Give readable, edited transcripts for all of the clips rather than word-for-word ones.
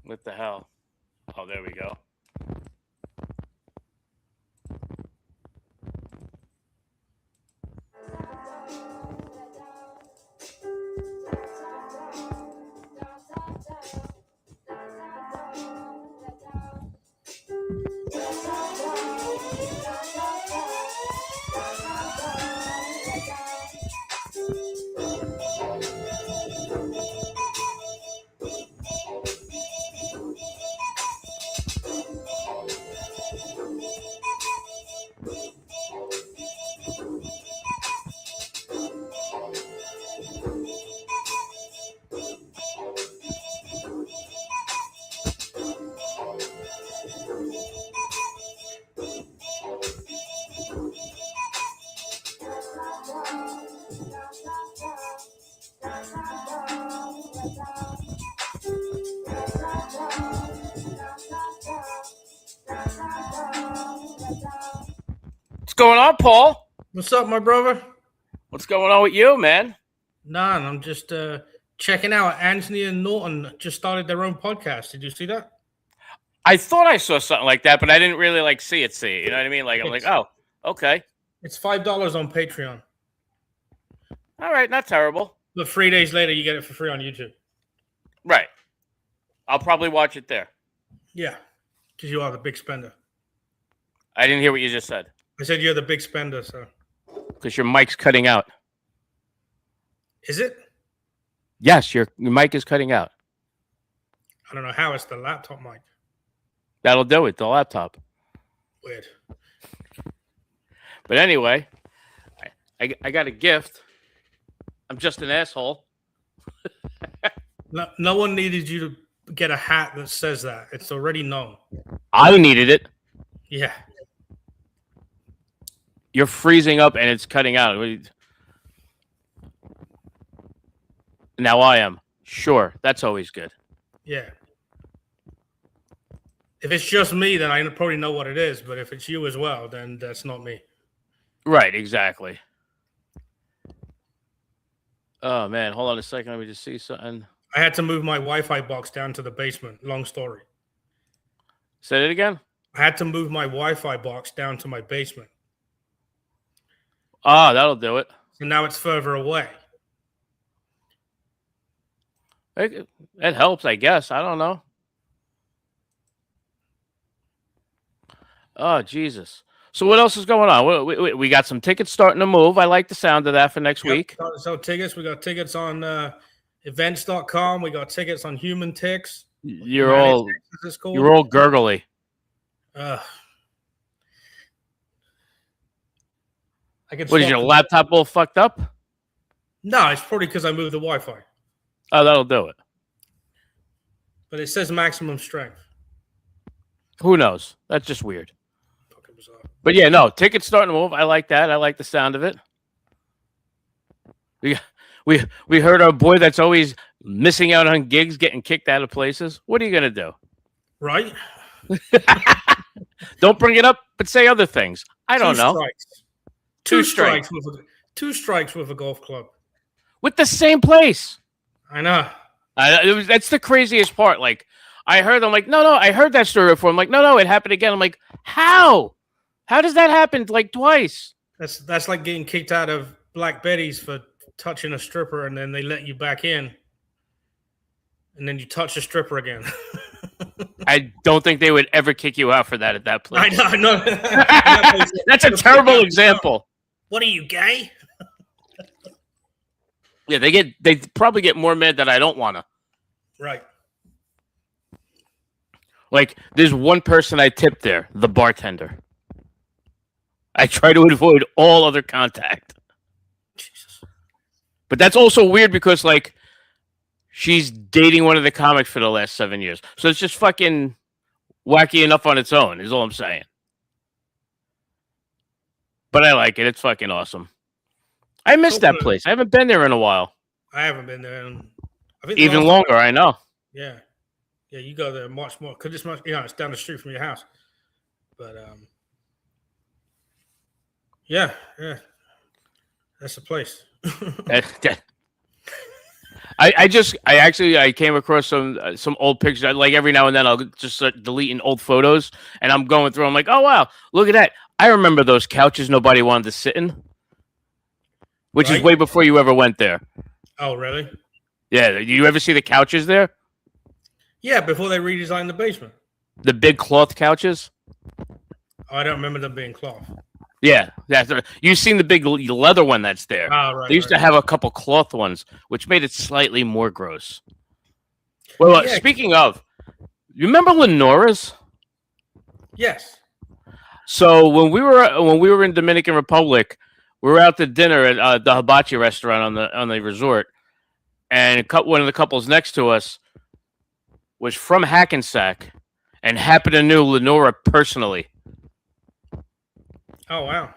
What the hell? Oh, there we go. What's going on, Paul? What's up, my brother? What's going on with you, man? None. I'm just checking out. Anthony and Norton just started their own podcast. Did you see that? I thought I saw something like that, but I didn't really see it. You know what I mean? I'm like, oh, okay. It's $5 on Patreon. All right, not terrible. But 3 days later, you get it for free on YouTube. Right. I'll probably watch it there. Yeah, because you are the big spender. I didn't hear what you just said. I said you're the big spender, so. Because your mic's cutting out. Is it? Yes, your mic is cutting out. I don't know how. It's the laptop mic. That'll do it, the laptop. Weird. But anyway, I got a gift. I'm just an asshole. No one needed you to get a hat that says that. It's already known. I needed it. Yeah. You're freezing up and it's cutting out. Now I am. Sure. That's always good. Yeah. If it's just me, then I probably know what it is. But if it's you as well, then that's not me. Right, exactly. Oh, man. Hold on a second. Let me just see something. I had to move my Wi-Fi box down to the basement. Long story. Say it again? I had to move my Wi-Fi box down to my basement. Ah, that'll do it. So now it's further away. It helps, I guess. I don't know. Oh, Jesus. So what else is going on? We got some tickets starting to move. I like the sound of that for next week. So tickets. We got tickets on events.com. We got tickets on Human Tix. You're all gurgly. What is your laptop all fucked up? No, it's probably because I moved the Wi-Fi. Oh, that'll do it. But it says maximum strength. Who knows? That's just weird. But yeah, no, tickets starting to move. I like that. I like the sound of it. We heard our boy that's always missing out on gigs, getting kicked out of places. What are you gonna do? Right. Don't bring it up, but say other things. I don't know. Two strikes with a golf club. With the same place. I know. That's the craziest part. Like, I heard, I'm like, no, I heard that story before. I'm like, no, it happened again. I'm like, how? How does that happen like twice? That's like getting kicked out of Black Betty's for touching a stripper, and then they let you back in, and then you touch a stripper again. I don't think they would ever kick you out for that at that place. I know. That's a terrible example. What are you, gay? Yeah, they probably get more mad that I don't want to. Right. Like, there's one person I tipped there, the bartender. I try to avoid all other contact. Jesus. But that's also weird because, like, she's dating one of the comics for the last 7 years. So it's just fucking wacky enough on its own, is all I'm saying. But I like it. It's fucking awesome. I missed that place. I haven't been there in a while. I haven't been there in even longer, I know. Yeah. Yeah, you go there much more. Because it's down the street from your house. But, yeah. That's the place. I came across some old pictures. Like every now and then, I'll just start deleting old photos, and I'm going through. I'm like, oh wow, look at that! I remember those couches nobody wanted to sit in, which is Right? way before you ever went there. Oh, really? Yeah, you ever see the couches there? Yeah, before they redesigned the basement. The big cloth couches. I don't remember them being cloth. Yeah, you've seen the big leather one that's there. Oh, right. They used to have a couple cloth ones, which made it slightly more gross. Well, Yeah. speaking of, you remember Lenora's? Yes. So when we were in Dominican Republic, we were out to dinner at the Hibachi restaurant on the resort, and one of the couples next to us was from Hackensack and happened to know Lenora personally. Oh, wow.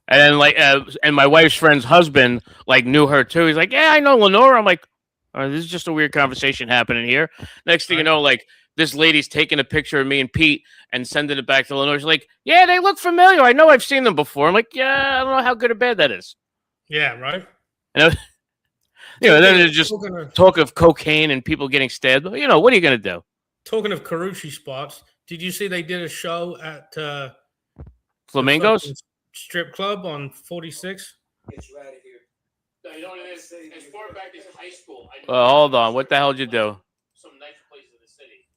And then and my wife's friend's husband knew her too. He's like, yeah, I know Lenora. I'm like, oh, this is just a weird conversation happening here. Next thing you know, this lady's taking a picture of me and Pete and sending it back to Lenora. She's like, yeah, they look familiar. I know I've seen them before. I'm like, yeah, I don't know how good or bad that is. Yeah, right. And then there's just talk of cocaine and people getting stabbed. What are you going to do? Talking of Carucci spots, did you see they did a show at Flamingos strip club on 46? It's right here. No, you know what it is? As far back as high school. Hold on. What the hell did you do? Some nice place in the city.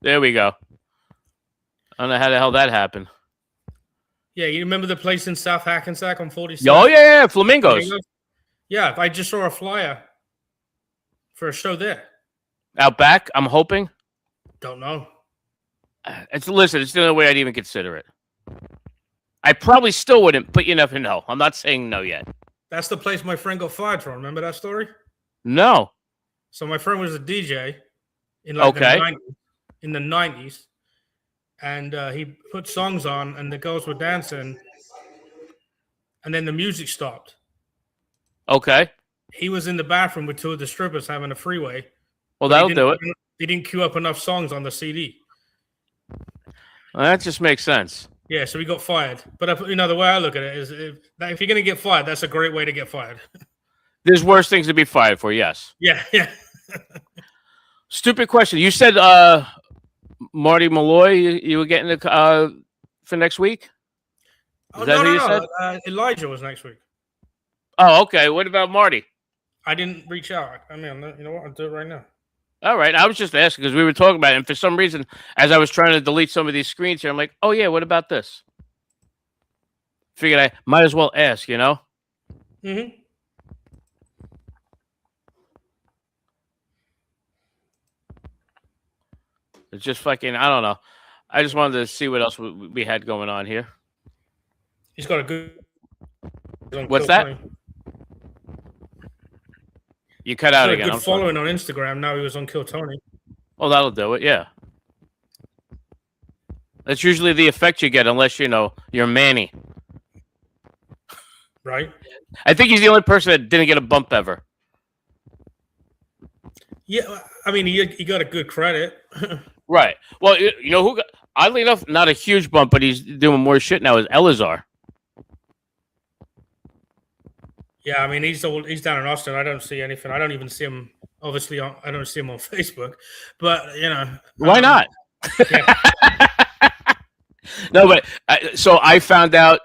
There we go. I don't know how the hell that happened. Yeah, you remember the place in South Hackensack on 46? Oh, yeah, Flamingos. Yeah, I just saw a flyer for a show there. Out back, I'm hoping. Don't know. It's the only way I'd even consider it. I probably still wouldn't, but you never know. I'm not saying no yet. That's the place my friend got fired from. Remember that story? No. So my friend was a DJ in the 90s, and he put songs on, and the girls were dancing, and then the music stopped. Okay. He was in the bathroom with two of the strippers having a freeway. Well, that'll do it. He didn't queue up enough songs on the CD. Well, that just makes sense. Yeah, so he got fired. But the way I look at it is, if you're going to get fired, that's a great way to get fired. There's worse things to be fired for. Yes. Yeah. Stupid question. You said Marty Malloy. You were getting for next week. Is that who you said? Elijah was next week. Oh, okay. What about Marty? I didn't reach out. I mean, you know what? I'll do it right now. All right. I was just asking because we were talking about it. And for some reason, as I was trying to delete some of these screens here, I'm like, oh, yeah, what about this? Figured I might as well ask, Mm-hmm. It's just fucking, I don't know. I just wanted to see what else we had going on here. He's got a good... What's that? You cut out again. Good following on Instagram. Now he was on Kill Tony. Oh, that'll do it. Yeah. That's usually the effect you get, unless you're Manny. Right. I think he's the only person that didn't get a bump ever. Yeah, I mean, he got a good credit. Right. Well, you know who got, oddly enough, not a huge bump, but he's doing more shit now, is Elazar. Yeah, I mean, he's down in Austin. I don't see anything. I don't even see him. Obviously, I don't see him on Facebook. But why not? Yeah. No, but so I found out.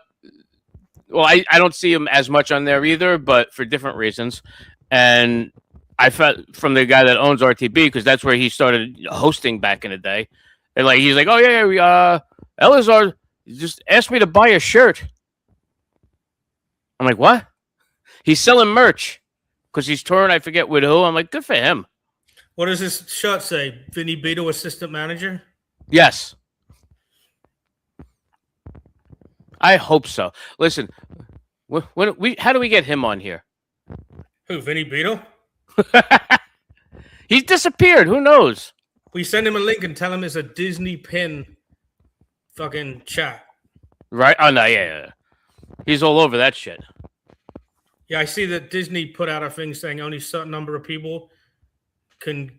Well, I don't see him as much on there either, but for different reasons. And I found from the guy that owns RTB, because that's where he started hosting back in the day. And he's like, oh yeah, Elazar just asked me to buy a shirt. I'm like, what? He's selling merch because he's touring. I forget with who. I'm like, good for him. What does this shirt say? Vinny Beto, assistant manager? Yes. I hope so. Listen, how do we get him on here? Who, Vinny Beto? He's disappeared. Who knows? We send him a link and tell him it's a Disney pin fucking chat. Right? Oh, no, yeah. He's all over that shit. Yeah, I see that Disney put out a thing saying only a certain number of people can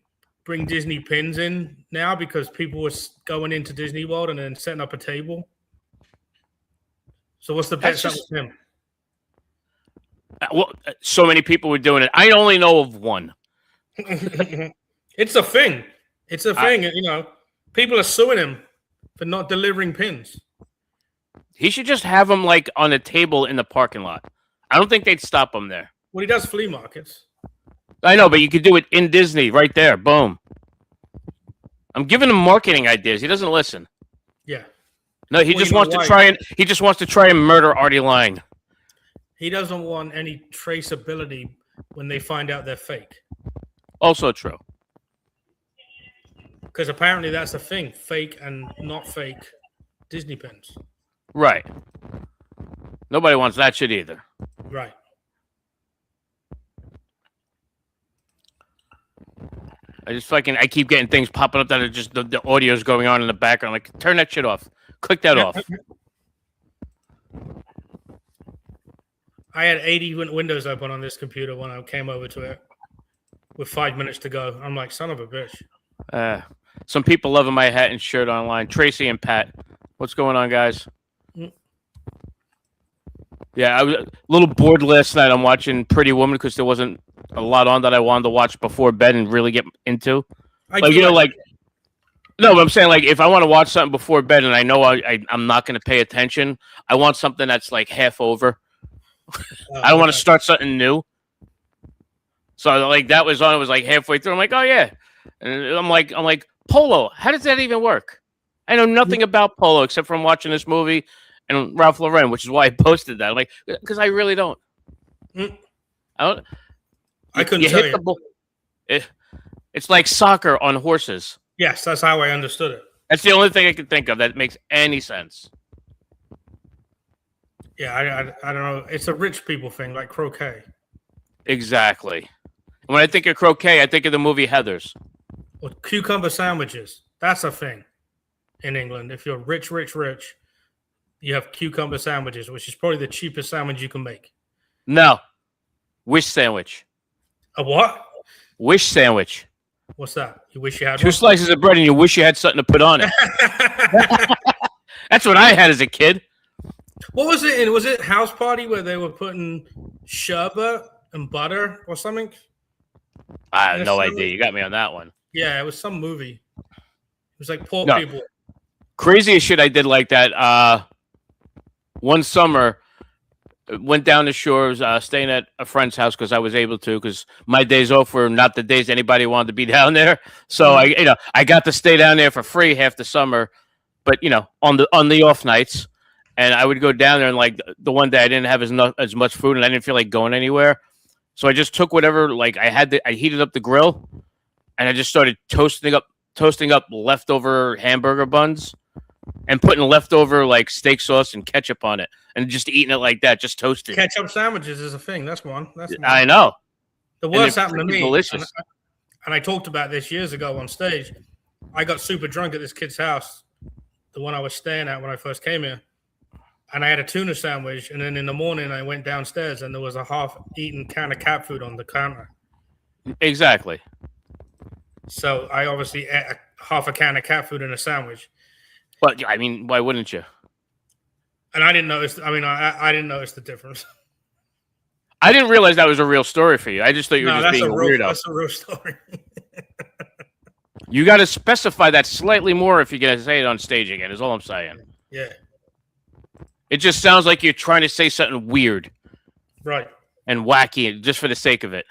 bring Disney pins in now because people were going into Disney World and then setting up a table. So what's the best with him? Well, so many people were doing it. I only know of one. It's a thing. It's a thing. People are suing him for not delivering pins. He should just have them like on a table in the parking lot. I don't think they'd stop him there. Well, he does flea markets. I know, but you could do it in Disney right there. Boom. I'm giving him marketing ideas. He doesn't listen. Yeah. No, he just wants to try and murder Artie Lang. He doesn't want any traceability when they find out they're fake. Also true. Because apparently that's the thing, fake and not fake Disney pins. Right. Nobody wants that shit either. Right. I keep getting things popping up that are just the audio's going on in the background. Like, turn that shit off. Click that off. I had 80 windows open on this computer when I came over to it with 5 minutes to go. I'm like, son of a bitch. Some people loving my hat and shirt online. Tracy and Pat. What's going on, guys? Yeah, I was a little bored last night. I'm watching Pretty Woman because there wasn't a lot on that I wanted to watch before bed and really get into. No, but I'm saying, like, if I want to watch something before bed and I know I'm not going to pay attention, I want something that's like half over. I don't want to start something new. So like that was on. It was like halfway through. I'm like, oh yeah, and I'm like, polo. How does that even work? I know nothing about polo except from watching this movie and Ralph Lauren, which is why I posted that. I'm like, because I really don't. I couldn't tell you. It's like soccer on horses. Yes, that's how I understood it. That's the only thing I can think of that makes any sense. Yeah, I don't know. It's a rich people thing, like croquet. Exactly. When I think of croquet, I think of the movie Heathers. Well, cucumber sandwiches. That's a thing in England. If you're rich, you have cucumber sandwiches, which is probably the cheapest sandwich you can make. No. Wish sandwich. A what? Wish sandwich. What's that? You wish you had two slices of bread and you wish you had something to put on it. That's what I had as a kid. What was it? Was it House Party where they were putting sherbet and butter or something? I have no idea. You got me on that one. Yeah, it was some movie. It was like poor people. Craziest shit I did like that. One summer, went down the shores, staying at a friend's house because I was able to, because my days off were not the days anybody wanted to be down there. So I got to stay down there for free half the summer, but on the off nights. And I would go down there, and like the one day I didn't have as much food, and I didn't feel like going anywhere. So I just took whatever I heated up the grill, and I just started toasting up leftover hamburger buns, and putting leftover like steak sauce and ketchup on it, and just eating it like that, just toasted. Ketchup sandwiches is a thing. That's one. I know. The worst happened to me. Delicious. And I talked about this years ago on stage. I got super drunk at this kid's house, the one I was staying at when I first came here. And I had a tuna sandwich, and then in the morning I went downstairs and there was a half-eaten can of cat food on the counter. Exactly. So I obviously ate half a can of cat food in a sandwich. But I mean, why wouldn't you? And I didn't notice. I mean, I didn't notice the difference. I didn't realize that was a real story for you. I just thought you were just being a weirdo. That's a real story. You got to specify that slightly more if you're going to say it on stage again, is all I'm saying. Yeah. It just sounds like you're trying to say something weird. Right. And wacky just for the sake of it.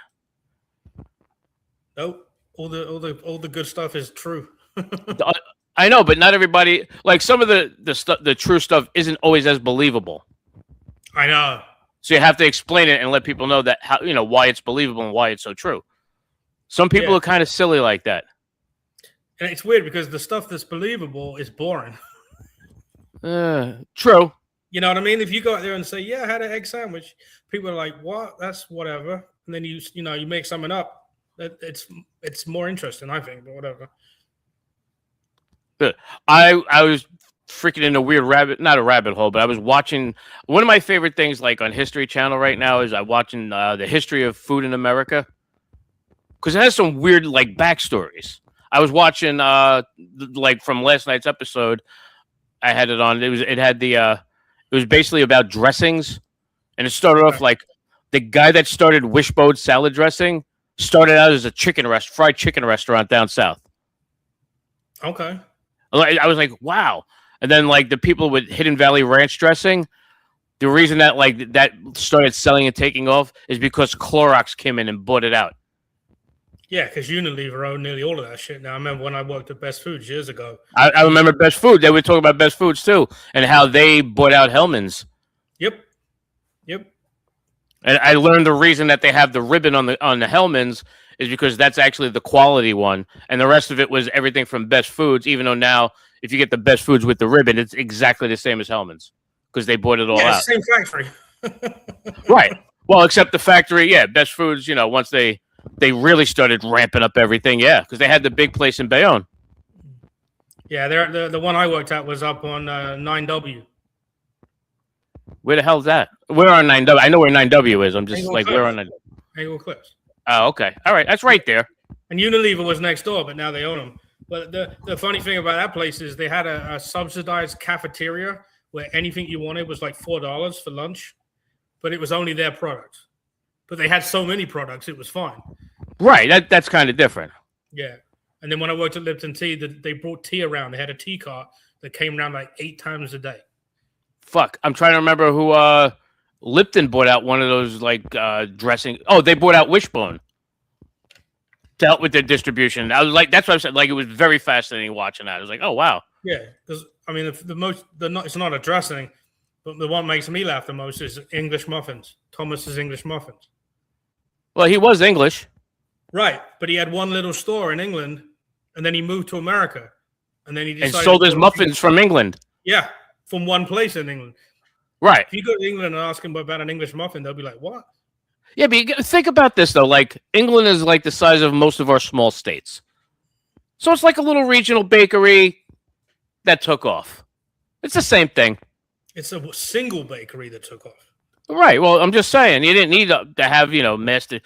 Nope. All the good stuff is true. I know, but not everybody, like some of the true stuff isn't always as believable. I know. So you have to explain it and let people know that why it's believable and why it's so true. Some people are kind of silly like that. And it's weird because the stuff that's believable is boring. True. You know what I mean? If you go out there and say, "Yeah, I had an egg sandwich," people are like, "What? That's whatever." And then you make something up. It's more interesting, I think, but whatever. I was freaking in a weird not a rabbit hole, but I was watching one of my favorite things, like on History Channel right now, is I'm watching the history of food in America, because it has some weird like backstories. I was watching like from last night's episode. I had it on. It was basically about dressings, and it started off like The guy that started Wishbone salad dressing started out as a fried chicken restaurant down south. Okay. I was like, wow. And then like the people with Hidden Valley Ranch dressing, the reason that like that started selling and taking off is because Clorox came in and bought it out. Yeah, because Unilever owned nearly all of that shit. Now, I remember when I worked at Best Foods years ago. I remember Best Food. They would talk about Best Foods too and how they bought out Hellman's. Yep. And I learned the reason that they have the ribbon on the Hellman's is because that's actually the quality one, and the rest of it was everything from Best Foods. Even though now, if you get the Best Foods with the ribbon, it's exactly the same as Hellman's because they bought it all out. Same factory. Right. Well, except the factory, yeah. Best Foods, once they really started ramping up everything, yeah, because they had the big place in Bayonne. Yeah, the one I worked at was up on 9W. Where the hell is that? Where on 9W? I know where 9W is. I'm just like, where on 9W? Hazel Cliffs. Oh, okay. All right. That's right there. And Unilever was next door, but now they own them. But the funny thing about that place is they had a subsidized cafeteria where anything you wanted was like $4 for lunch, but it was only their product. But they had so many products, it was fine. Right. That's kind of different. Yeah. And then when I worked at Lipton Tea, they brought tea around. They had a tea cart that came around like 8 times a day. Fuck. I'm trying to remember who Lipton bought out one of those like dressing. Oh, they bought out Wishbone to help with their distribution. I was like, that's what I said. Like, it was very fascinating watching that. I was like, oh wow. Yeah, because I mean, it's not a dressing, but the one that makes me laugh the most is English muffins. Thomas's English muffins. Well, he was English, right? But he had one little store in England, and then he moved to America, and then he decided sold his muffins from England. Yeah, from one place in England. Right. If you go to England and ask them about an English muffin, they'll be like, "What?" Yeah, but think about this though. Like, England is like the size of most of our small states, so it's like a little regional bakery that took off. It's the same thing. It's a single bakery that took off. Right. Well, I'm just saying you didn't need to have master.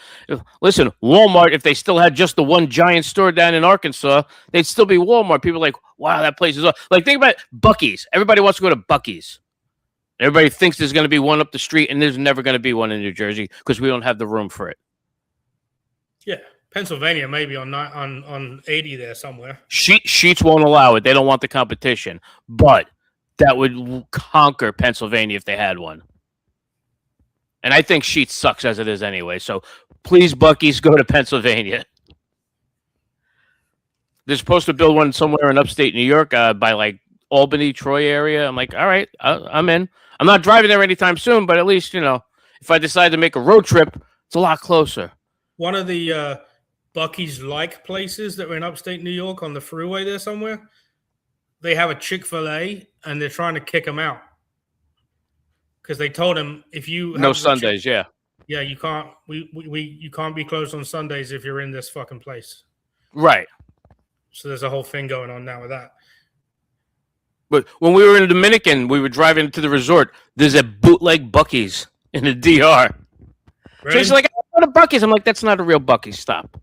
Listen, Walmart. If they still had just the one giant store down in Arkansas, they'd still be Walmart. People are like, wow, that place is like. Think about Buc-ee's. Everybody wants to go to Buc-ee's. Everybody thinks there's going to be one up the street, and there's never going to be one in New Jersey because we don't have the room for it. Yeah, Pennsylvania maybe on 80 there somewhere. Sheetz won't allow it. They don't want the competition, but that would conquer Pennsylvania if they had one. And I think Sheetz sucks as it is anyway. So please, Buc-ee's, go to Pennsylvania. They're supposed to build one somewhere in upstate New York by like Albany, Troy area. I'm like, all right, I'm in. I'm not driving there anytime soon, but at least, if I decide to make a road trip, it's a lot closer. One of the Buc-ee's-like places that were in upstate New York on the freeway there somewhere, they have a Chick-fil-A, and they're trying to kick them out. Because they told him if you no Sundays, yeah, you can't you can't be closed on Sundays if you're in this fucking place, right? So there's a whole thing going on now with that. But when we were in the Dominican, we were driving to the resort. There's a bootleg Buc-ee's in the DR. Really? So she's like, "I want a Buc-ee's." I'm like, "That's not a real Buc-ee's. Stop.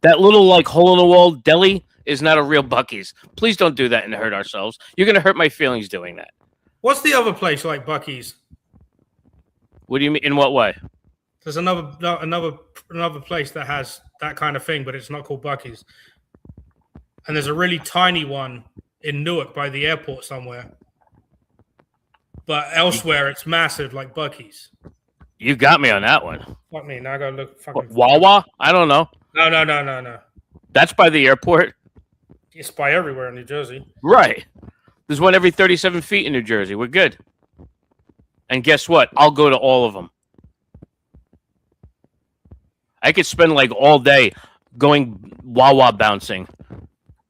That little like hole in the wall deli is not a real Buc-ee's. Please don't do that and hurt ourselves. You're gonna hurt my feelings doing that." What's the other place like Buc-ee's? What do you mean? In what way? There's another place that has that kind of thing, but it's not called Buc-ee's. And there's a really tiny one in Newark by the airport somewhere. But elsewhere, it's massive, like Buc-ee's. You got me on that one. Fuck me. Now I gotta look. Fucking Wawa? I don't know. No. That's by the airport? It's by everywhere in New Jersey. Right. There's one every 37 feet in New Jersey. We're good. And guess what? I'll go to all of them. I could spend like all day going Wawa bouncing.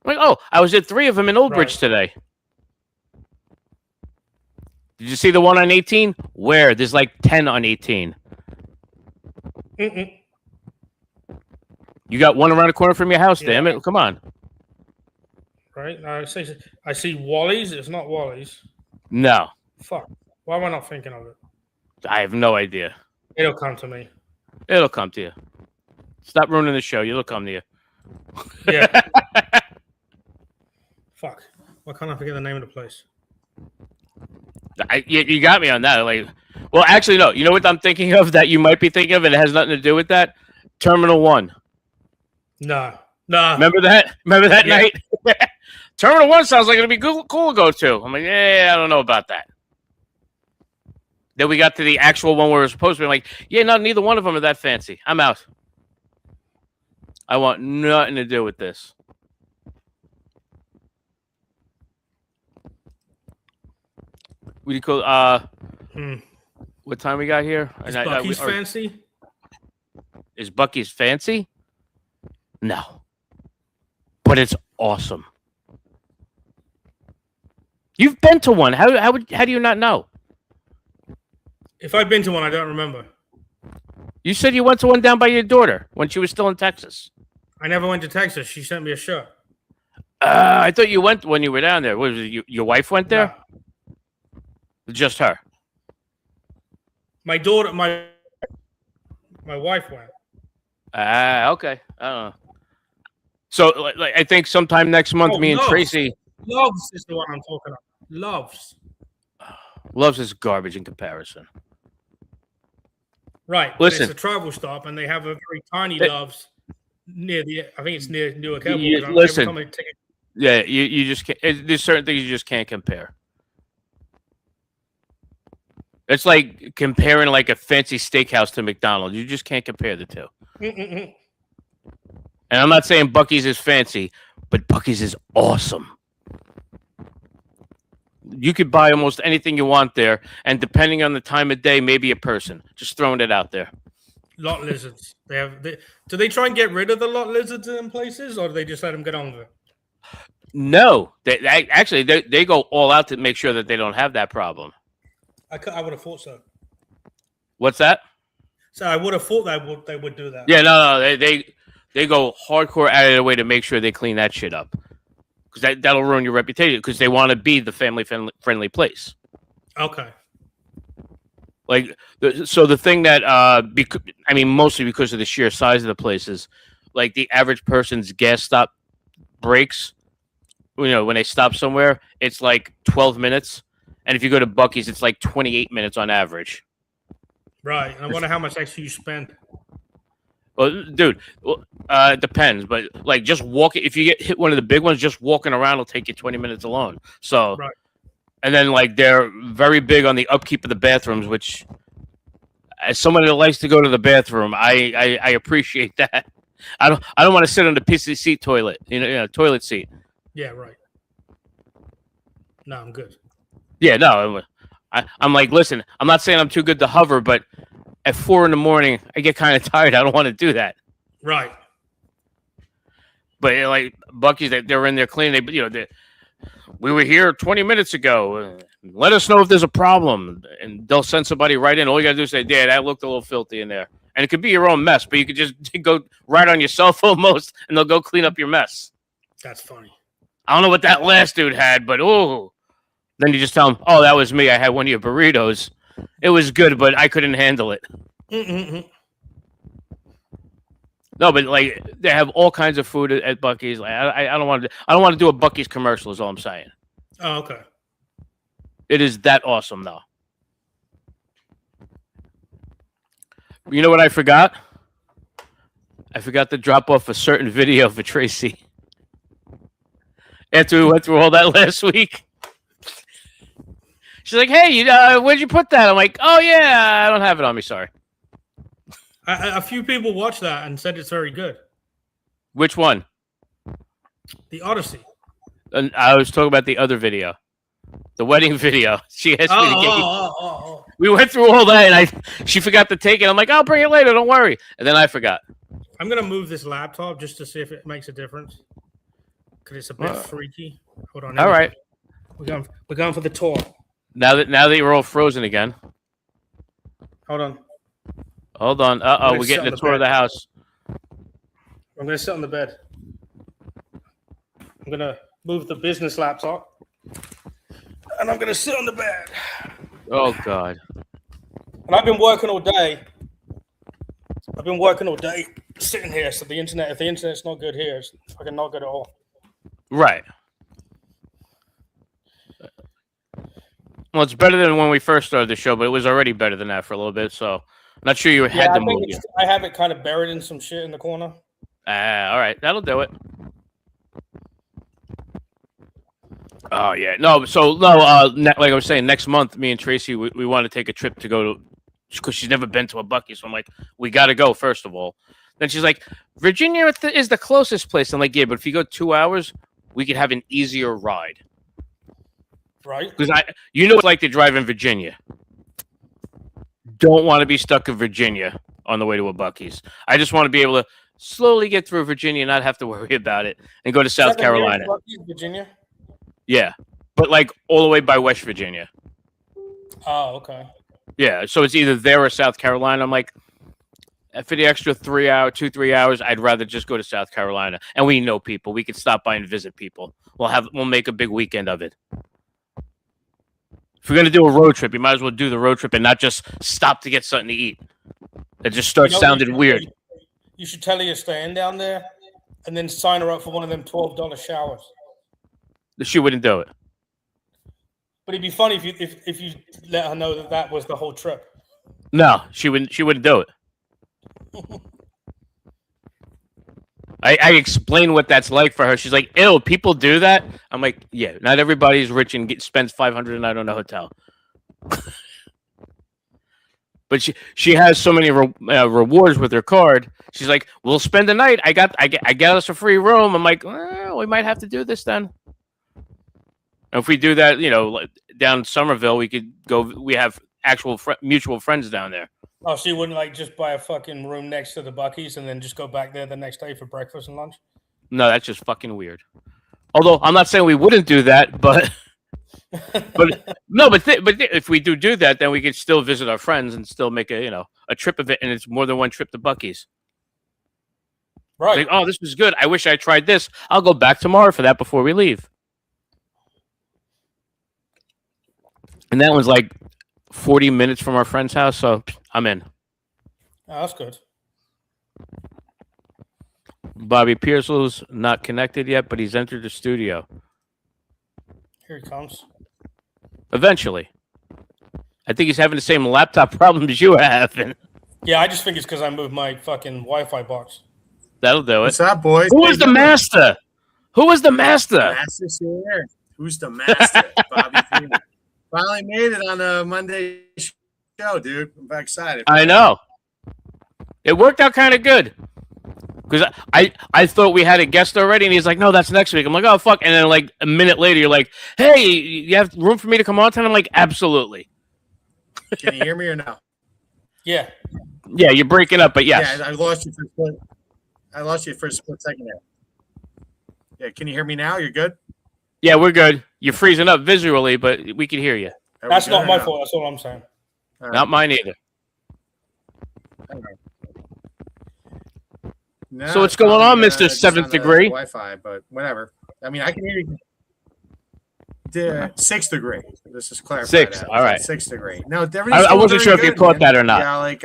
Like, oh, I was at 3 of them in Old Bridge today. Did you see the one on 18? Where? There's like 10 on 18. Mm-mm. You got one around the corner from your house, damn it. Come on. Right? I see Wally's. It's not Wally's. No. Fuck. Why am I not thinking of it? I have no idea. It'll come to me. It'll come to you. Stop ruining the show. It'll come to you. Yeah. Fuck. Why can't I forget the name of the place? You got me on that. Like, Well, actually, no. You know what I'm thinking of that you might be thinking of, and it has nothing to do with that? Terminal 1. No. Remember that? Remember that Yeah. night? Terminal 1 sounds like it'd be cool to go to. I'm like, I don't know about that. Then we got to the actual one where we're supposed to be like, neither one of them are that fancy. I'm out. I want nothing to do with this. What do you call what time we got here? Is Buc-ee's fancy? Is Buc-ee's fancy? No. But it's awesome. You've been to one. How do you not know? If I've been to one, I don't remember. You said you went to one down by your daughter when she was still in Texas. I never went to Texas. She sent me a shirt. I thought you went when you were down there. What was it, your wife went there? No. Just her. My daughter, my wife went. Okay. I don't know. So, I think sometime next month, me and Tracy. Loves is the one I'm talking about. Loves is garbage in comparison. Right. Listen, it's a travel stop, and they have a very tiny Loves near I think it's near Newark Airport. Listen. Yeah, you just can't. There's certain things you just can't compare. It's like comparing like a fancy steakhouse to McDonald's. You just can't compare the two. And I'm not saying Buc-ee's is fancy, but Buc-ee's is awesome. You could buy almost anything you want there, and depending on the time of day, maybe a person. Just throwing it out there. Lot lizards. Do they try and get rid of the lot lizards in places, or do they just let them get on with it? No, they go all out to make sure that they don't have that problem. I would have thought so. What's that? So I would have thought they would do that. Yeah, no, they go hardcore out of their way to make sure they clean that shit up, because that'll ruin your reputation, because they want to be the family friendly place. Okay. Like, so the thing that mostly because of the sheer size of the places, like the average person's gas stop breaks, when they stop somewhere, it's like 12 minutes. And if you go to Buc-ee's, it's like 28 minutes on average. Right. And I wonder how much extra you spend. Well, dude, it depends. But like, just walking, if you get hit one of the big ones, just walking around will take you 20 minutes alone. So, right. And then like they're very big on the upkeep of the bathrooms, which, as someone that likes to go to the bathroom, I appreciate that. I don't want to sit on the pissy seat toilet, toilet seat. Yeah, right. No, I'm good. Yeah, no, I'm like, listen, I'm not saying I'm too good to hover, but at 4 a.m, I get kind of tired. I don't want to do that. Right. But like Buc-ee's, they're in there cleaning. We were here 20 minutes ago. Let us know if there's a problem, and they'll send somebody right in. All you gotta do is say, "Yeah, that looked a little filthy in there," and it could be your own mess, but you could just go right on your cell phone most, and they'll go clean up your mess. That's funny. I don't know what that last dude had, but then you just tell them, "Oh, that was me. I had one of your burritos. It was good, but I couldn't handle it." Mm-hmm. No, but like they have all kinds of food at Buc-ee's. Like, I don't want to do a Buc-ee's commercial. Is all I'm saying. Oh, okay. It is that awesome, though. You know what I forgot? I forgot to drop off a certain video for Tracy. After we went through all that last week. She's like, "Hey, where'd you put that?" I'm like, "Oh, yeah, I don't have it on me. Sorry." A few people watched that and said it's very good. Which one? The Odyssey. And I was talking about the other video. The wedding video. She asked me to get you. We went through all that, and she forgot to take it. I'm like, "I'll bring it later. Don't worry." And then I forgot. I'm going to move this laptop just to see if it makes a difference. Because it's a bit freaky. Hold on. All right. We're going for the tour. Now that you're all frozen again. Hold on. We're getting a tour of the house. I'm going to sit on the bed. I'm going to move the business laptop. And I'm going to sit on the bed. Oh, God. And I've been working all day. Sitting here. So if the internet's not good here, it's fucking not good at all. Right. Well, it's better than when we first started the show, but it was already better than that for a little bit. So, not sure you had to move it. I have it kind of buried in some shit in the corner. All right, that'll do it. Oh yeah, no. So no, like I was saying, next month, me and Tracy, we want to take a trip to go to, because she's never been to a Buc-ee's. So I'm like, we got to go first of all. Then she's like, Virginia is the closest place. I'm like, yeah, but if you go 2 hours, we could have an easier ride. Right. Because you know what it's like to drive in Virginia. Don't want to be stuck in Virginia on the way to a Buc-ee's. I just want to be able to slowly get through Virginia and not have to worry about it and go to South Carolina. Virginia? Yeah. But like all the way by West Virginia. Oh, okay. Yeah. So it's either there or South Carolina. I'm like, for the extra 3 hours, I'd rather just go to South Carolina. And we know people. We can stop by and visit people. We'll make a big weekend of it. If we're gonna do a road trip, you might as well do the road trip and not just stop to get something to eat. It just starts sounding weird. You should tell her you're staying down there, and then sign her up for one of them $12 showers. She wouldn't do it. But it'd be funny if you let her know that was the whole trip. No, she wouldn't. She wouldn't do it. I explain what that's like for her. She's like, "Ew, people do that." I'm like, "Yeah, not everybody's rich and spends $500 a night on a hotel." But she has so many rewards with her card. She's like, "We'll spend the night. I got us a free room." I'm like, "We might have to do this then." And if we do that, down in Somerville, we could go. We have actual mutual friends down there. Oh, so you wouldn't like just buy a fucking room next to the Buc-ee's and then just go back there the next day for breakfast and lunch? No, that's just fucking weird. Although I'm not saying we wouldn't do that, but if we do that, then we could still visit our friends and still make a trip of it, and it's more than one trip to Buc-ee's. Right. Like, oh, this was good. I wish I tried this. I'll go back tomorrow for that before we leave. And that one's like 40 minutes from our friend's house, so I'm in. Oh, that's good. Bobby Pearsall's not connected yet, but he's entered the studio. Here he comes. Eventually. I think he's having the same laptop problems you have. Yeah, I just think it's because I moved my fucking Wi-Fi box. That'll do it. What's up, boys? Who is the master? Who is the master? Master's here. Who's the master? Bobby Freeman. Finally made it on a Monday show, dude. I'm very excited. I know. It worked out kind of good. Because I thought we had a guest already, and he's like, no, that's next week. I'm like, oh, fuck. And then like a minute later, you're like, hey, you have room for me to come on tonight? I'm like, absolutely. Can you hear me or no? Yeah. Yeah, you're breaking up, but yes. Yeah, I lost you for a split. I lost you for a split second there. Yeah, can you hear me now? You're good? Yeah, we're good. You're freezing up visually, but we can hear you. That's not my fault. That's all I'm saying. Right. Not mine either. No, so what's going on, Mr. Seventh Degree? Wi-Fi, but whatever. I mean, I can hear you. 6th degree. This is clarified. 6. All right. 6th degree. No, I wasn't sure if you caught that or not. Yeah, like,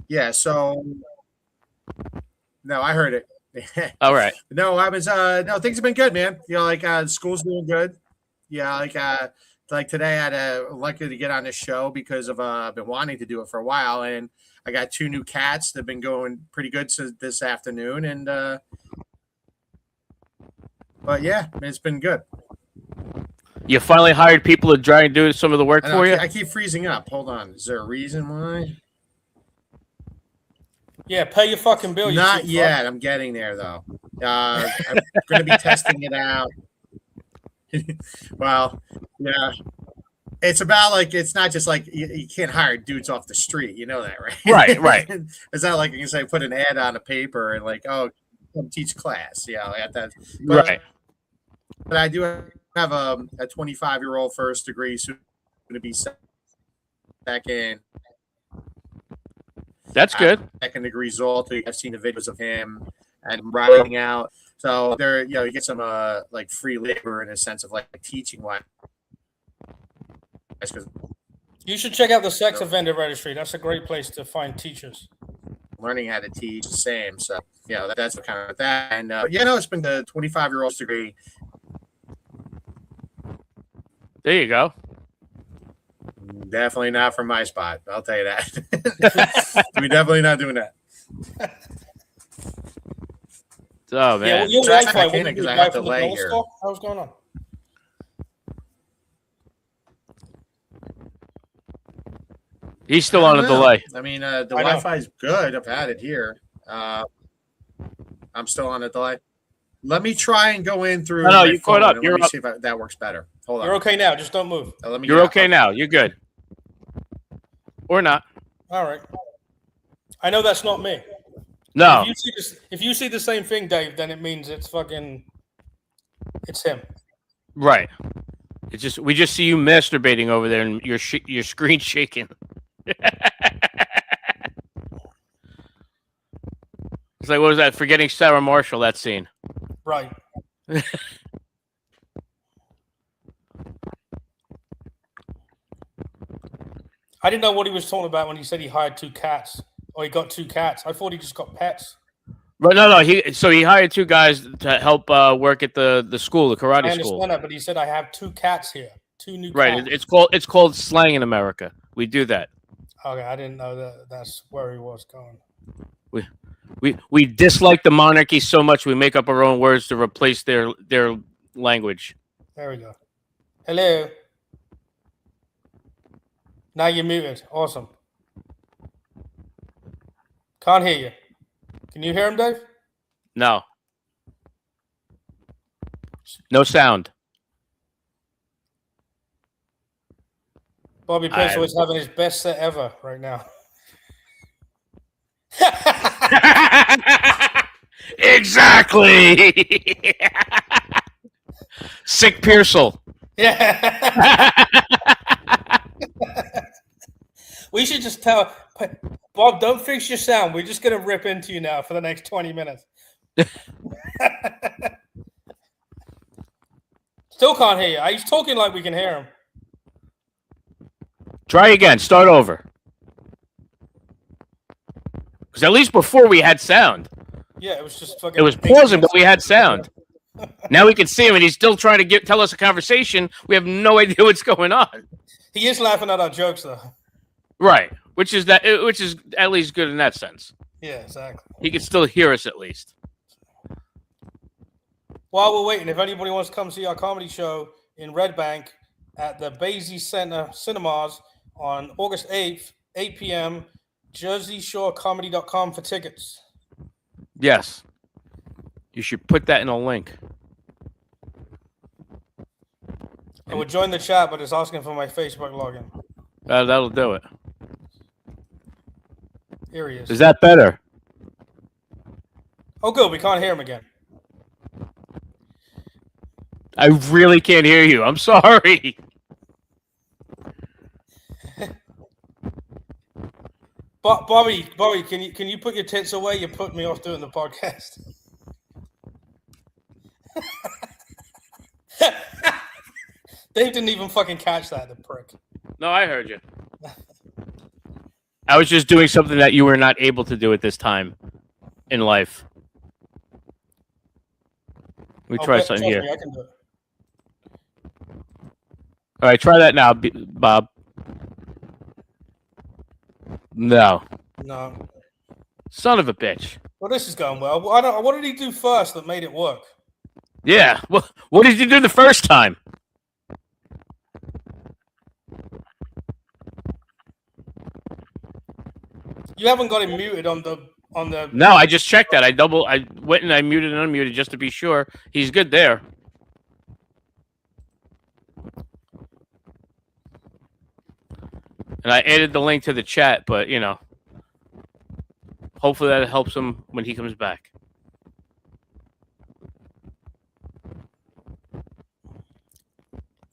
yeah. So, no, I heard it. All right. No, I was. No, things have been good, man. School's doing good. Yeah, like today, I had lucky to get on this show because of I've been wanting to do it for a while, and I got 2 new cats that've been going pretty good since this afternoon, and but yeah, it's been good. You finally hired people to try and do some of the work for you? I keep freezing up. Hold on. Is there a reason why? Yeah, pay your fucking bill. Not yet. I'm getting there, though. I'm going to be testing it out. Well, yeah. It's about like, it's not just like you can't hire dudes off the street. You know that, right? Right. It's not like you can say put an ad on a paper and like, oh, come teach class. Yeah, at that. Right. But I do have a 25-year-old first degree, soon going to be second. That's good. Second degree Zolty. I've seen the videos of him and writing out. So there, you get some like free labor in a sense of like teaching wise. You should check out the sex offender registry. That's a great place to find teachers. Learning how to teach the same. So that's what kind of that. And it's been the 25-year-old degree. There you go. Definitely not from my spot. I'll tell you that. We're definitely not doing that. Oh man, Yeah, your Trash Wi-Fi mechanic, was 'cause I guy have from the delay dollar here. store. How's going on? he's still I on a don't know. delay. I mean, the I know. Wi-Fi is good. I've had it here. I'm still on a delay. Let me try and go in through. No, my you caught phone up. and You're let me up. see if that works better. Hold on. You're okay now. Just don't move. Let me You're get out. okay now. You're good. Or not. All right. I know that's not me. No. If you see the same thing, Dave, then it means it's him. Right. We just see you masturbating over there, and your screen shaking. It's like, what was that? Forgetting Sarah Marshall. That scene. Right. I didn't know what he was talking about when he said he hired 2 cats, or he got 2 cats. I thought he just got pets. But no. He hired 2 guys to help work at the school, the karate I school. understand that, but he said I have 2 cats here, 2 new Right. cats. It's called slang in America. We do that. Okay, I didn't know that's where he was going. We dislike the monarchy so much we make up our own words to replace their language. There we go. Hello. Now you're muted. Awesome. Can't hear you. Can you hear him, Dave? No. No sound. Bobby Pistol is having his best set ever right now. Exactly. Sick Pearsall. Yeah. We should just tell Bob, don't fix your sound. We're just going to rip into you now for the next 20 minutes. Still can't hear you. He's talking like we can hear him. Try again. Start over. Because at least before we had sound. Yeah, it was just fucking. It was pausing, but we had sound. Now we can see him, and he's still trying to tell us a conversation. We have no idea what's going on. He is laughing at our jokes, though. Right, which is at least good in that sense. Yeah, exactly. He can still hear us at least. While we're waiting, if anybody wants to come see our comedy show in Red Bank at the Basie Center Cinemas on August 8th, 8 p.m., JerseyShoreComedy.com for tickets. Yes. You should put that in a link. I would join the chat, but it's asking for my Facebook login. That'll do it. Here he is. Is that better? Oh, good. We can't hear him again. I really can't hear you. I'm sorry. Bobby, can you put your tits away? You put me off doing the podcast. Dave didn't even fucking catch that, the prick. No, I heard you. I was just doing something that you were not able to do at this time in life. We try something here. I can do it. All right, try that now, Bob. No. No. Son of a bitch. Well, this is going well. What did he do first that made it work? Yeah. Well, what did you do the first time? You haven't got him muted on the. No, I just checked that. I went and I muted and unmuted just to be sure. He's good there. And I added the link to the chat, but hopefully that helps him when he comes back.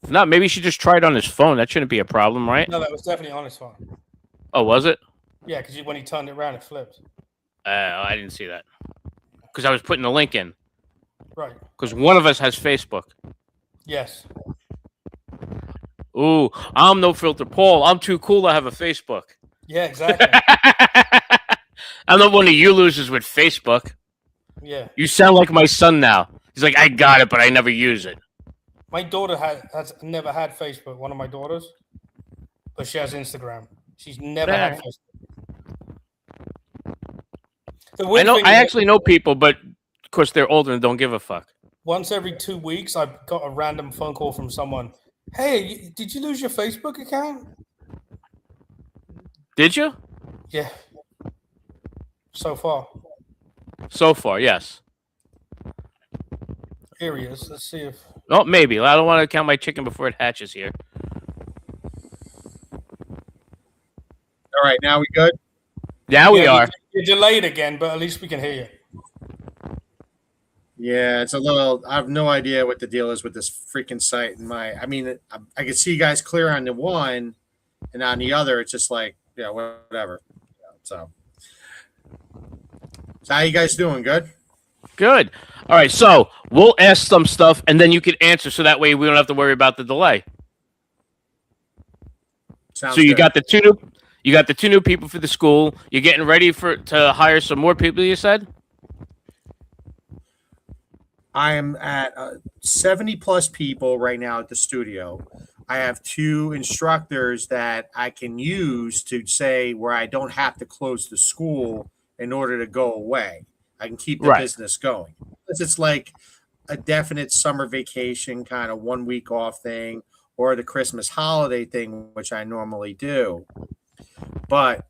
If not, maybe he should just try it on his phone. That shouldn't be a problem, right? No, that was definitely on his phone. Oh, was it? Yeah, because when he turned it around, it flipped. I didn't see that. Because I was putting the link in. Right. Because one of us has Facebook. Yes. Ooh, I'm no filter Paul. I'm too cool to have a Facebook. Yeah, exactly. I'm not one of you losers with Facebook. Yeah. You sound like my son now. He's like, I got it, but I never use it. My daughter has never had Facebook, one of my daughters. but she has Instagram. She's never had Facebook. I actually know people, but of course they're older and don't give a fuck. Once every 2 weeks, I got a random phone call from someone. Hey, did you lose your Facebook account? Did you? Yeah. So far. So far, yes. Here he is. Let's see if. Oh, maybe. I don't want to count my chicken before it hatches here. All right, now we good? Now we are. You're delayed again, but at least we can hear you. Yeah, it's a little. I have no idea what the deal is with this freaking site. I mean, I can see you guys clear on the one, and on the other, it's just like, yeah, whatever. So how you guys doing? Good. Good. All right, so we'll ask some stuff, and then you can answer, so that way we don't have to worry about the delay. Sounds so you good. got the two new people for the school. You're getting ready to hire some more people. You said. I am at 70 plus people right now at the studio. I have 2 instructors that I can use to say where I don't have to close the school in order to go away. I can keep the business going. It's like a definite summer vacation kind of 1 week off thing, or the Christmas holiday thing, which I normally do. But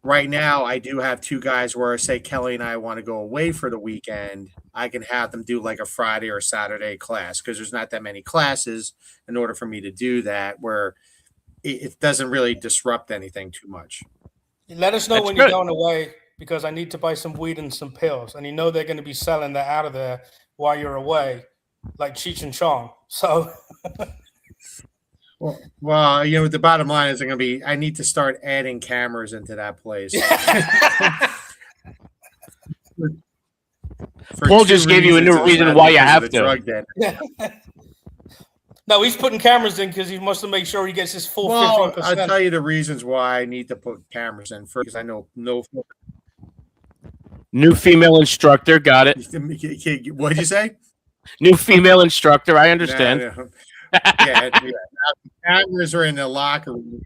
right now, I do have 2 guys where I say Kelly and I want to go away for the weekend. I can have them do like a Friday or Saturday class because there's not that many classes in order for me to do that where it doesn't really disrupt anything too much. Let us know when you're going away because I need to buy some weed and some pills. And they're going to be selling that out of there while you're away, like Cheech and Chong. So... Well, the bottom line is I need to start adding cameras into that place. Paul just gave you a new reason why you have to. No, he's putting cameras in because he wants to make sure he gets his full 15%. I'll tell you the reasons why I need to put cameras in first, because I know no. New female instructor, got it. What did you say? New female instructor, I understand. Yeah, the cameras are in the locker room.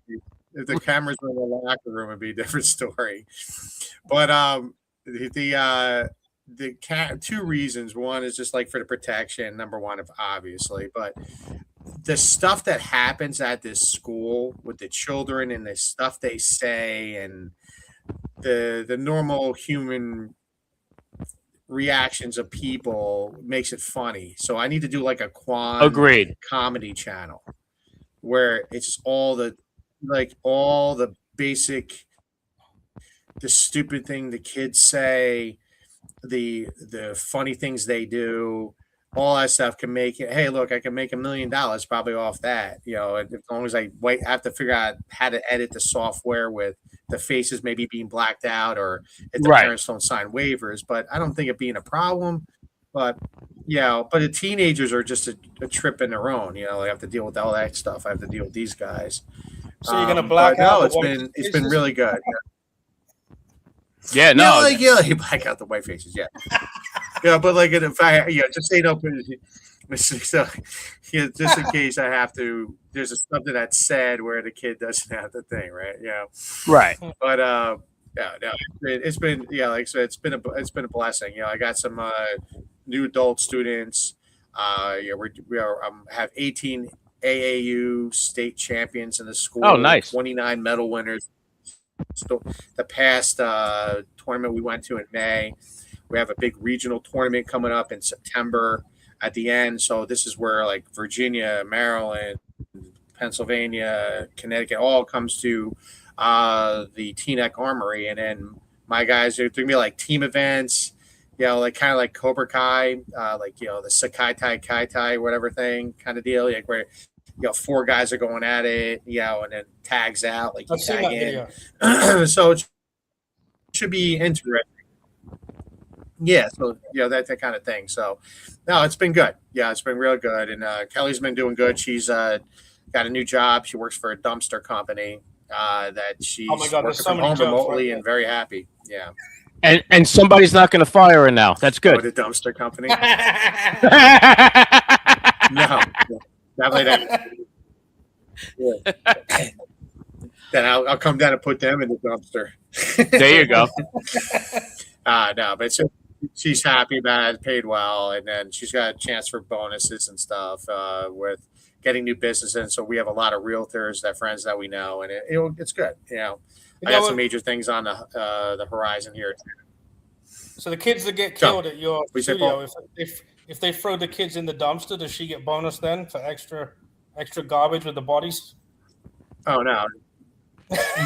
If the cameras were in the locker room, it'd be a different story. But the 2 reasons. One is just like for the protection, number one, obviously. But the stuff that happens at this school with the children and the stuff they say and the normal human reactions of people makes it funny. So I need to do like a comedy channel where it's just all the basic, the stupid thing the kids say, the funny things they do, all that stuff can make it. Hey, look, I can make $1 million probably off that. As long as I have to figure out how to edit the software with the faces maybe being blacked out, or if the parents don't sign waivers. But I don't think it being a problem. But but the teenagers are just a trip in their own. They have to deal with all that stuff. I have to deal with these guys. So you're gonna black out? No, it's been really good. Yeah, no, you black out the white faces. Yeah, but like if I just say no. So, just in case I have to, there's something that's said where the kid doesn't have the thing, right? Right. But it's been like I said, it's been a blessing. I got some new adult students. We have 18 AAU state champions in the school. Oh, nice. 29 medal winners. So the past tournament we went to in May. We have a big regional tournament coming up in September at the end. So this is where like Virginia, Maryland, Pennsylvania, Connecticut all comes to the Teaneck Armory. And then my guys are doing like team events, like kind of like Cobra Kai, the Sakai Tai, whatever thing kind of deal, like where 4 guys are going at it, and then tags out, like you tag in. So it should be interesting. Yeah, so that kind of thing. So no, it's been good. Yeah, it's been real good. And Kelly's been doing good. She's got a new job. She works for a dumpster company that she's working from home remotely and very happy. Yeah. And somebody's not going to fire her now. That's good. The dumpster company. No, definitely not. Yeah. then I'll come down and put them in the dumpster. There you go. No, but she's happy about it, paid well, and then she's got a chance for bonuses and stuff with getting new business in. So we have a lot of realtors, friends that we know, and it's good. I got some major things on the horizon here. So the kids that get killed at your studio, if they throw the kids in the dumpster, does she get bonus then for extra garbage with the bodies? Oh no.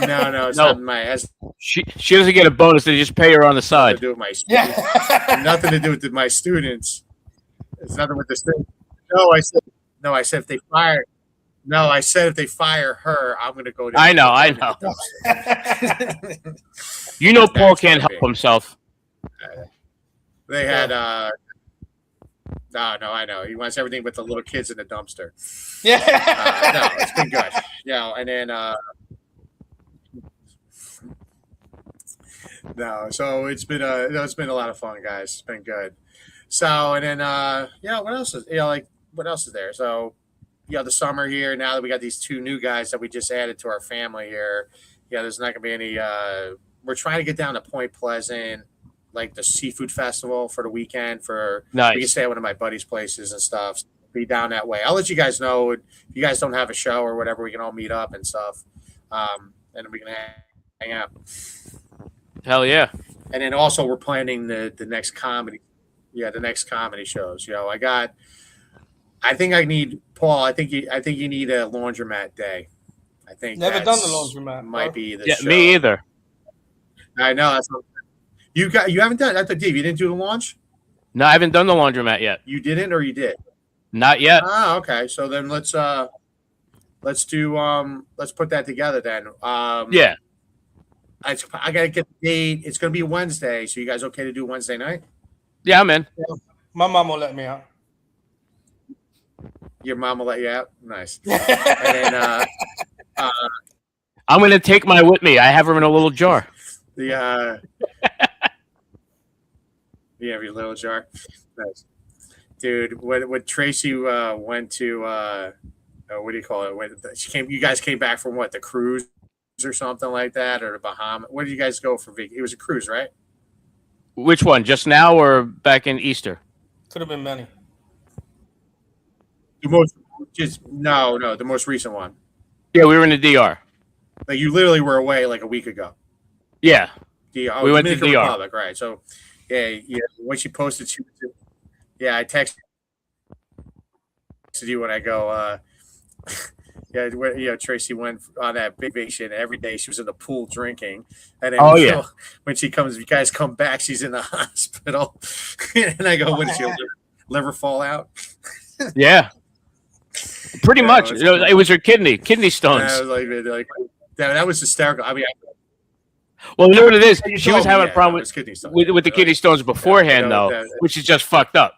No, it's not my. She doesn't get a bonus. They just pay her on the side. To do with my students. Nothing to do with my students. It's nothing with the students. No, I said if they fire. No, I said if they fire her, I'm going to go down. I know. Paul can't help himself. They had. No, I know. He wants everything but the little kids in the dumpster. Yeah. No, it's been good. And then. No, so it's been a lot of fun, guys. It's been good. So and then what else is what else is there? So the summer here, now that we got these two new guys that we just added to our family here, there's not gonna be any we're trying to get down to Point Pleasant, like the seafood festival for the weekend nice. We can stay at one of my buddies' places and stuff. Be down that way. I'll let you guys know if you guys don't have a show or whatever, we can all meet up and stuff. And we can hang out. Hell yeah. And then also we're planning the next comedy. Yeah, the next comedy shows. I think I need Paul. I think you need a laundromat day. I think never done the laundromat. Might be the show. Me either. I know that's what you haven't done. I thought Dave, you didn't do the launch? No, I haven't done the laundromat yet. You didn't, or you did? Not yet. Ah, okay. So then let's put that together then. Yeah. I gotta get the date. It's gonna be Wednesday. So you guys okay to do Wednesday night? Yeah, I'm in. My mom will let me out. Your mom will let you out? Nice. And then I'm gonna take mine with me. I have her in a little jar. your little jar. Nice. Dude, when Tracy went to what do you call it? When you guys came back from what, the cruise or something like that, or the Bahamas? Where did you guys go for vacation? It was a cruise, right? Which one? Just now or back in Easter? Could have been many. The most recent one. Yeah, we were in the DR. Like you literally were away like a week ago. Yeah. We went to DR. Republic, right? So yeah. When she posted, I texted you when I go. Tracy went on that big vacation. Every day she was in the pool drinking, and then when she comes, you guys come back, she's in the hospital, and I go, "When did your liver fall out?" Yeah, pretty much. It was her kidney stones. I was like that was hysterical. I mean, well, you know what it is? She was having a problem with the kidney stones beforehand, which is just fucked up.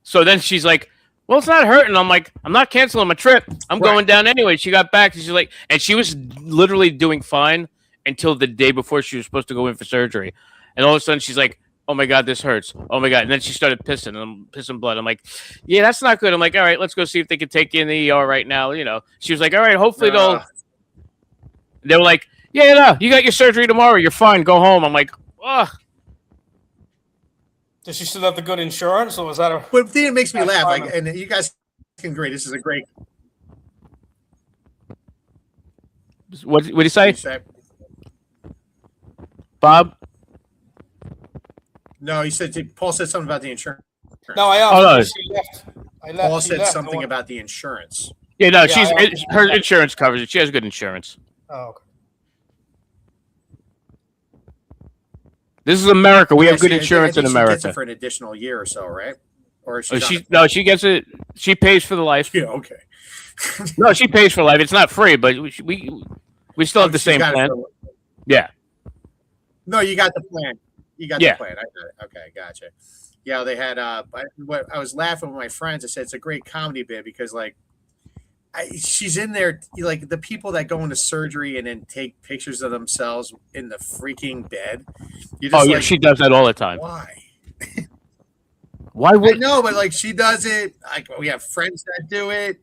So then she's like, well, it's not hurting. I'm like, I'm not canceling my trip. I'm going down anyway. She got back. And she's like, and she was literally doing fine until the day before she was supposed to go in for surgery. And all of a sudden she's like, oh my God, this hurts. Oh my God. And then she started pissing, and I'm pissing blood. I'm like, yeah, that's not good. I'm like, all right, let's go see if they can take you in the ER right now. She was like, all right, hopefully they were like, yeah, no, you got your surgery tomorrow. You're fine. Go home. I'm like, ugh. Does she still have the good insurance, or was that a? But the thing that makes me laugh, like, and you guys can agree, this is a great. What did he say? Bob? No, he said Paul said something about the insurance. No, I asked. She left. Paul said something about the insurance. Yeah, no, her insurance covers it. She has good insurance. Oh, okay. This is America. We have good insurance in America. She gets it for an additional year or so, right? Or she gets it. She pays for the life. Yeah, okay. No, she pays for life. It's not free, but we still have the same plan. Yeah. No, you got the plan. You got the plan. I got it. Okay, gotcha. Yeah, they had. I was laughing with my friends. I said it's a great comedy bit because she's in there, like the people that go into surgery and then take pictures of themselves in the freaking bed. She does that all the time. Why? Why would? I know, but like she does it. Like we have friends that do it.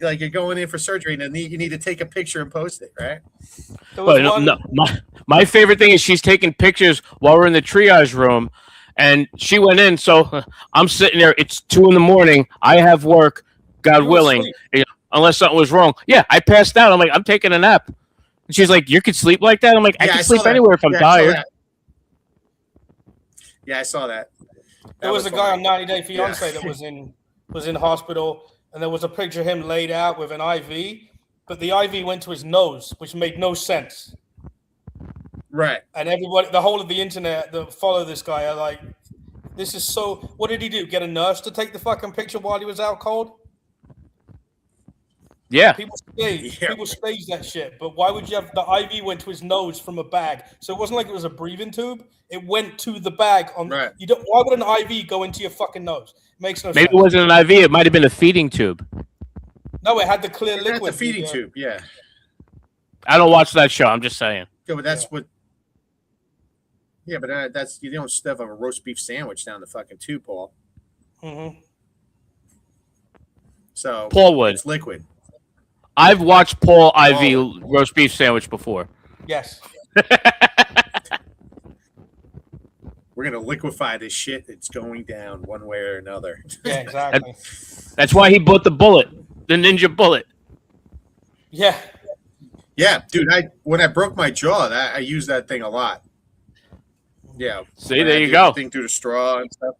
like you're going in for surgery and then you need to take a picture and post it, right? There was But one. no, my favorite thing is she's taking pictures while we're in the triage room, and she went in. So I'm sitting there. It's 2 a.m. I have work, God You were willing, asleep. unless something was wrong. Yeah, I passed out. I'm like, I'm taking a nap. And she's like, you could sleep like that. I'm like, I Yeah, can saw sleep that. anywhere if I'm Yeah, I saw tired. that. Yeah, I saw that. There was a guy on 90 Day Fiance Yeah. that was in hospital, and there was a picture of him laid out with an IV, but the IV went to his nose, which made no sense. Right. And everybody, the whole of the internet that follow this guy are like, this is so. What did he do? Get a nurse to take the fucking picture while he was out cold? Yeah. People stage, Yeah. people stage that shit. But why would you have the IV went to his nose from a bag? So it wasn't like it was a breathing tube. It went to the bag on. Right. You don't. Why would an IV go into your fucking nose? Makes no Maybe sense. it wasn't an IV. It might have been a feeding tube. No, it had the clear That's liquid. the feeding tube. Yeah. I don't watch that show. I'm just saying. Yeah, but that's what. Yeah, but that's you don't stuff a roast beef sandwich down the fucking tube, Paul. Mm-hmm. So Paul would. it's liquid. I've watched Paul IV roast beef sandwich before. Yes. We're gonna liquefy this shit. It's going down one way or another. Yeah, exactly. That's why he bought the bullet, the Ninja Bullet. Yeah. Yeah, dude. When I broke my jaw, I used that thing a lot. Yeah. See, When there I you did go. the thing through the straw and stuff.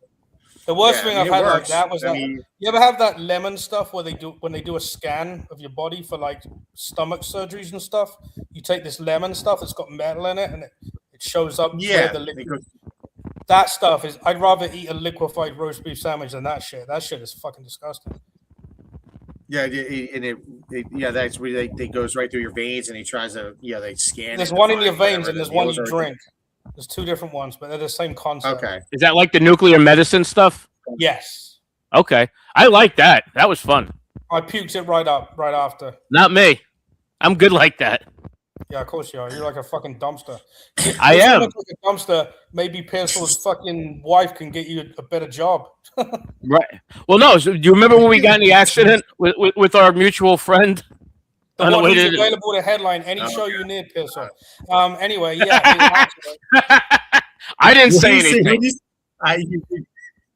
The worst Yeah, thing I I've mean, it had like works. that was I that. mean- You ever have that lemon stuff where when they do a scan of your body for like stomach surgeries and stuff? You take this lemon stuff that's got metal in it, and it shows up. Yeah. where the liquid. That stuff is. I'd rather eat a liquefied roast beef sandwich than that shit. That shit is fucking disgusting. Yeah, yeah, that's where they goes right through your veins, and he tries to they scan. There's it to one in your find veins whatever and there's the one needles you are. drink. There's two different ones, but they're the same concept. Okay. Is that like the nuclear medicine stuff? Yes. Okay. I like that. That was fun. I puked it right after. Not me. I'm good like that. Yeah, of course you are. You're like a fucking dumpster. I If you am. look like a dumpster, maybe Pearsall's fucking wife can get you a better job. Right. Well, no. So do you remember when we got in the accident with our mutual friend? The On the one way who's to- available to headline any show you need, Pearsall. Anyway, yeah. I didn't say What'd you anything. What'd you say?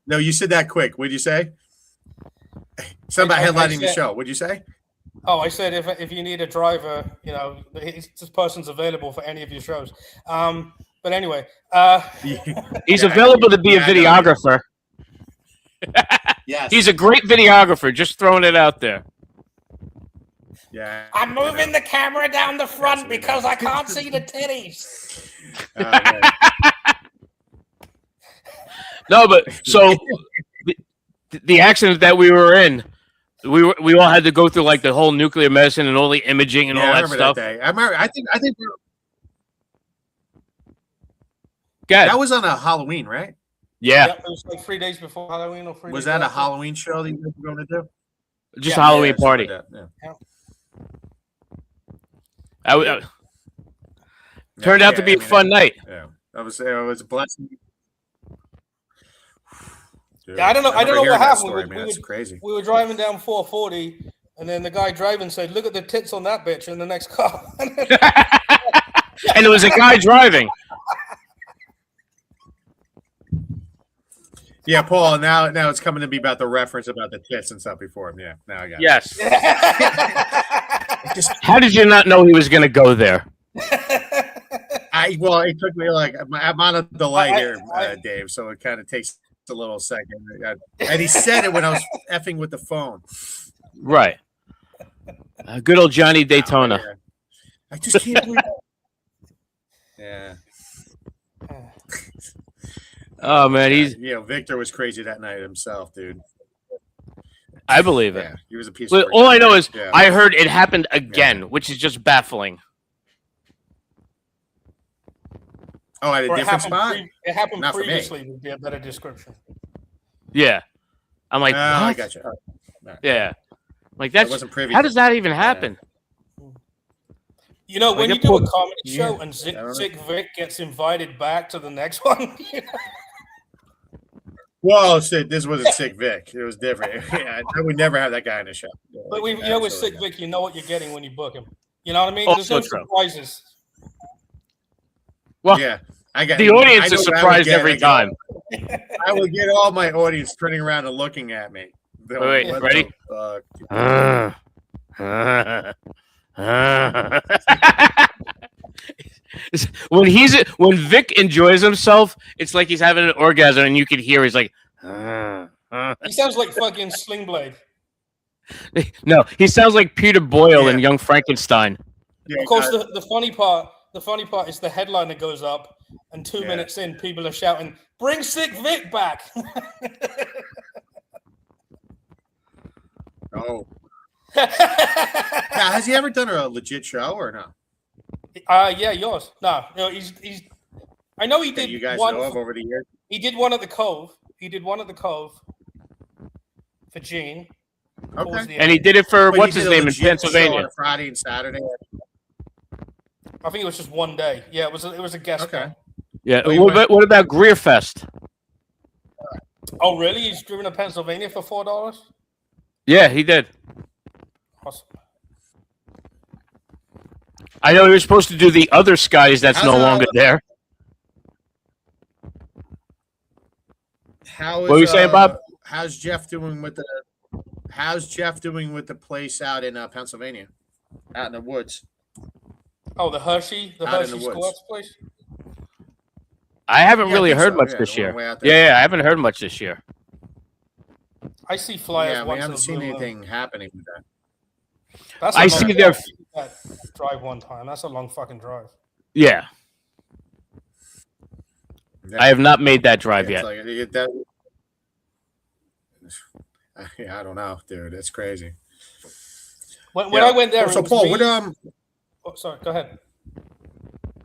No, you said that quick. What'd you say? Something about I headlining the said- show. What'd you say? Oh, I said if you need a driver, this person's available for any of your shows. But anyway, He's available to be a Yeah, I know. videographer. Yes. He's a great videographer. Just throwing it out there. Yeah. I'm moving the camera down the front Yes, we because know. I can't see the titties. Man. No, but so the accident that we were in, we all had to go through like the whole nuclear medicine and all the imaging and Yeah, all I that remember stuff. that day. I remember. I think God, that was on a Halloween, right? yeah, Yep, it was like 3 days before Halloween or 3 Was days that a after. Halloween show that you guys were going to do? just Yeah, a Halloween Yeah, party. something like that, I yeah. turned out to be a fun night. Yeah, it was a blessing. Dude, Yeah, I don't know remember what hearing that happened. story, We man. It's would- crazy. We were driving down 440, and then the guy driving said, "Look at the tits on that bitch in the next car." And there was a guy driving. Yeah, Paul. Now it's coming to be about the reference about the tits and stuff before him. Yeah, now I got Yes. it. Just How did you not know he was going to go there? well, it took me like I'm on a delay I- here, I- Dave. So it kind of takes a little second. And he said it when I was effing with the phone. Right. Good old Johnny Daytona. Yeah. I just can't believe. Yeah. Oh man, he's. Victor was crazy that night himself, dude. I believe it. Yeah, he was a piece Well, of. all I know is Yeah. I heard it happened again, which is just baffling. Oh, at a Or different spot. it happened Not for me. previously would be a better description. Yeah. I'm like, I what? got you. Yeah. Like It that's wasn't privy. how does that even happen? You know, Like when a you do a poor- comedy show Yeah, and I don't know. Sick Vic gets invited back to the next one, Whoa, shit! This wasn't Sick Vic. It was different. Yeah, I would never have that guy in the show. Yeah. But Like, with Sick absolutely. Vic, you know what you're getting when you book him. You know what I mean? There's Also no true. surprises. Well, Yeah, I got the audience I is know what I would surprised get, every like, time. I would get all my audience turning around and looking at me. They're Wait, like, what ready? the fuck? When Vic enjoys himself, it's like he's having an orgasm, and you can hear he's like. He sounds like fucking Sling Blade. No, he sounds like Peter Boyle in Yeah. Young Frankenstein. Yeah, Of course, the funny part is the headline that goes up, and 2 minutes in, people are shouting, "Bring Sick Vic back!" oh. Now, has he ever done a legit show or no? Yeah, yours. No, he's. I know he That did you guys one. know of over the years? He did one at the Cove. He did one at the Cove for Gene. Okay. And he did it for But what's he his did a name in legit show Pennsylvania. on a Friday and Saturday. I think it was just one day. Yeah, it was a guest. Okay. spot. Yeah. Oh, you What about Greer Fest? Oh, really? He's driven to Pennsylvania for $4? Yeah, he did. Awesome. I know he was supposed to do the other Skies that's no longer there. What were you saying, Bob? How's Jeff doing with the place out in Pennsylvania, out in the woods? Oh, the Hershey Out in the woods. Squats place. I haven't Yeah, I really think heard so, much yeah, this the one year. way out there. Yeah, I haven't heard much this year. I see flyers Yeah, we once in haven't a seen blue moon. anything happening with that. That's I a see long their- drive. That drive one time. That's a long fucking drive. Yeah, Yeah. I have not made that drive It's yet. like, I don't know, dude. It's crazy. When I went there, So it was Paul, me- what Oh, sorry, go ahead.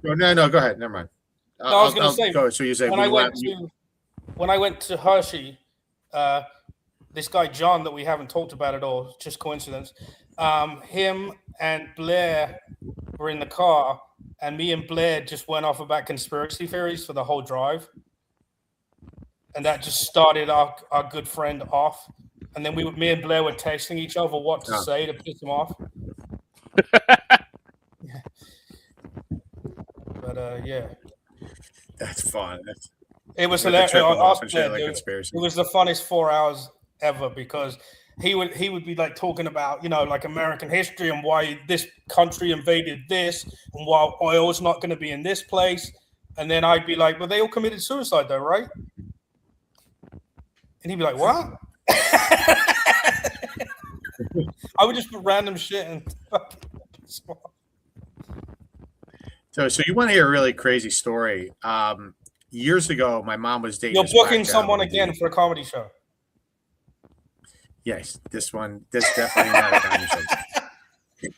No, go ahead. Never mind. No, I was gonna say, go. So you say When I went to Hershey, this guy John that we haven't talked about at all, just coincidence. Him and Blair were in the car, and me and Blair just went off about conspiracy theories for the whole drive, and that just started our good friend off. And then me and Blair were texting each other what to say to piss him off. But yeah, that's fun. it was With the hilarious. triple Ask off and shit, Blair, like dude. conspiracy. It was the funnest 4 hours ever because he would be like talking about, like American history and why this country invaded this and why oil's not going to be in this place. And then I'd be like, well, they all committed suicide though, right? And he'd be like, what? I would just put random shit and So you want to hear a really crazy story? Years ago, my mom was dating. You're this booking black someone guy. again for a comedy show. Yes, this definitely not a comedy show.